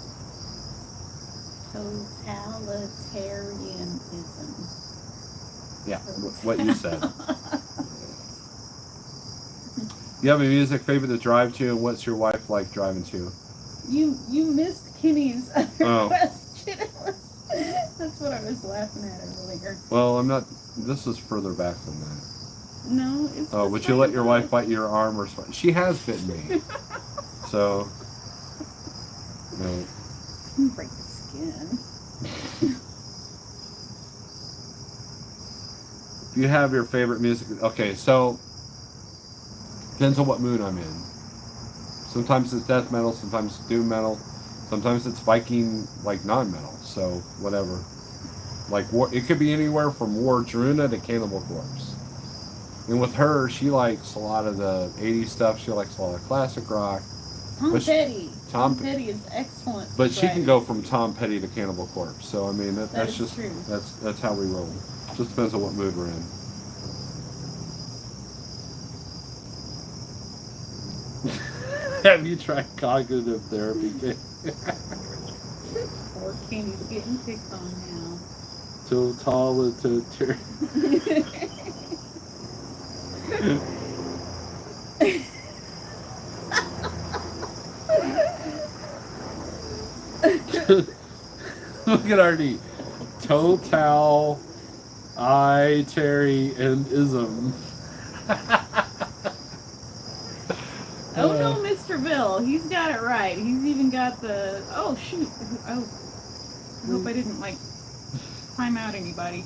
Totalitarianism. Yeah, what you said. You have a music favorite to drive to, and what's your wife like driving to? You missed Kenny's other Oh. question. That's what I was laughing at earlier. Well, I'm not. This is further back than that. No, it's. Oh, would you let your wife bite your arm or something? She has bitten me. So, you know. Break the skin. If you have your favorite music, okay, so depends on what mood I'm in. Sometimes it's death metal, sometimes it's doom metal, sometimes it's Viking, like non-metal. So whatever. Like it could be anywhere from War Druna to Cannibal Corpse. And with her, she likes a lot of the 80s stuff. She likes a lot of classic rock. Tom Petty. Tom Petty is excellent. But she can go from Tom Petty to Cannibal Corpse. So I mean, that's just true. that's how we roll. Just depends on what mood we're in. Have you tried cognitive therapy? Poor Kenny's getting picked on now. Totalitarian. Look at Artie. Totalitarianism. Oh no, Mr. Bill, he's got it right. He's even got the. Oh shoot! Oh, I hope I didn't time out anybody.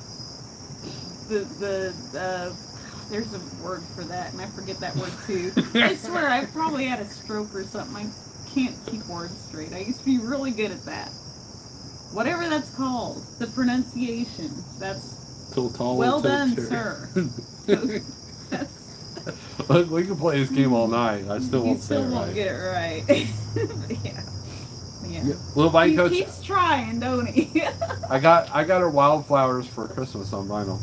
There's a word for that, and I forget that word too. I swear, I probably had a stroke or something. I can't keep words straight. I used to be really good at that. Whatever that's called, the pronunciation. That's well done, sir. We can play this game all night. I still won't say it right. You still won't get it right. Yeah. Little Vine Coach. He keeps trying, don't he? I got her Wildflowers for Christmas on vinyl.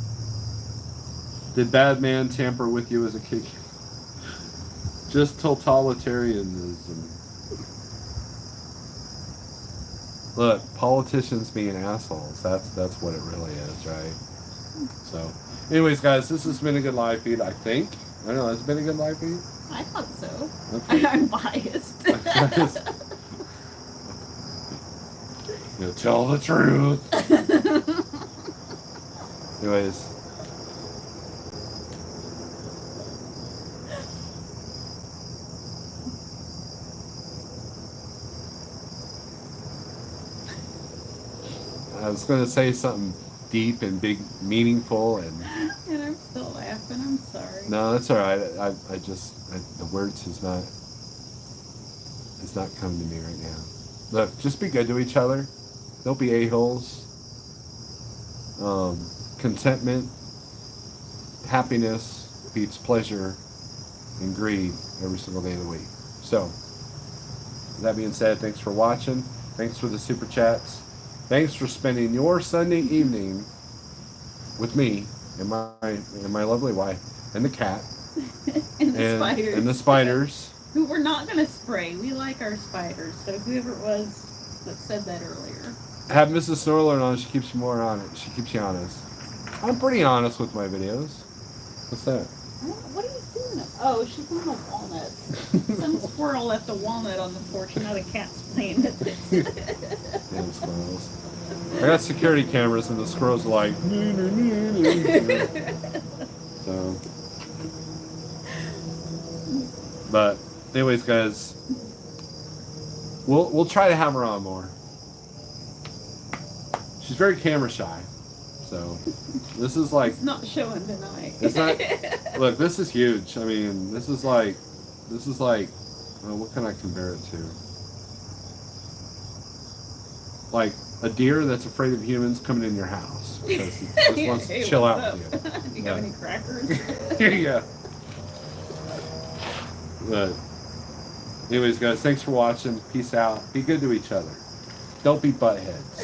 Did bad man tamper with you as a kid? Just totalitarianism. Look, politicians being assholes. That's what it really is, right? So, anyways, guys, this has been a good live feed, I think. I know, it's been a good live feed. I thought so. Okay. I'm biased. You tell the truth. Anyways. I was going to say something deep and big, meaningful, and I'm still laughing. I'm sorry. No, that's all right. The words is not coming to me right now. Look, just be good to each other. Don't be a-holes. Contentment, happiness beats pleasure and greed every single day of the week. So, with that being said, thanks for watching. Thanks for the super chats. Thanks for spending your Sunday evening with me and my lovely wife and the cat and the spiders. And the spiders. Who we're not going to spray. We like our spiders. So whoever it was that said that earlier. Have Mrs. Snorelord on. She keeps you more on it. She keeps you honest. I'm pretty honest with my videos. What's that? What are you doing? Oh, she's on a walnut. Some squirrel left a walnut on the porch, and now the cat's playing with it. Damn squirrels. I got security cameras, and the squirrels are like. So. But, anyways, guys, we'll try to have her on more. She's very camera shy, so this is like. It's not showing tonight. It's not. Look, this is huge. I mean, this is like, what can I compare it to? Like a deer that's afraid of humans coming in your house because he just wants to chill out with you. Do you have any crackers? Here you go. But, anyways, guys, thanks for watching. Peace out. Be good to each other. Don't be buttheads.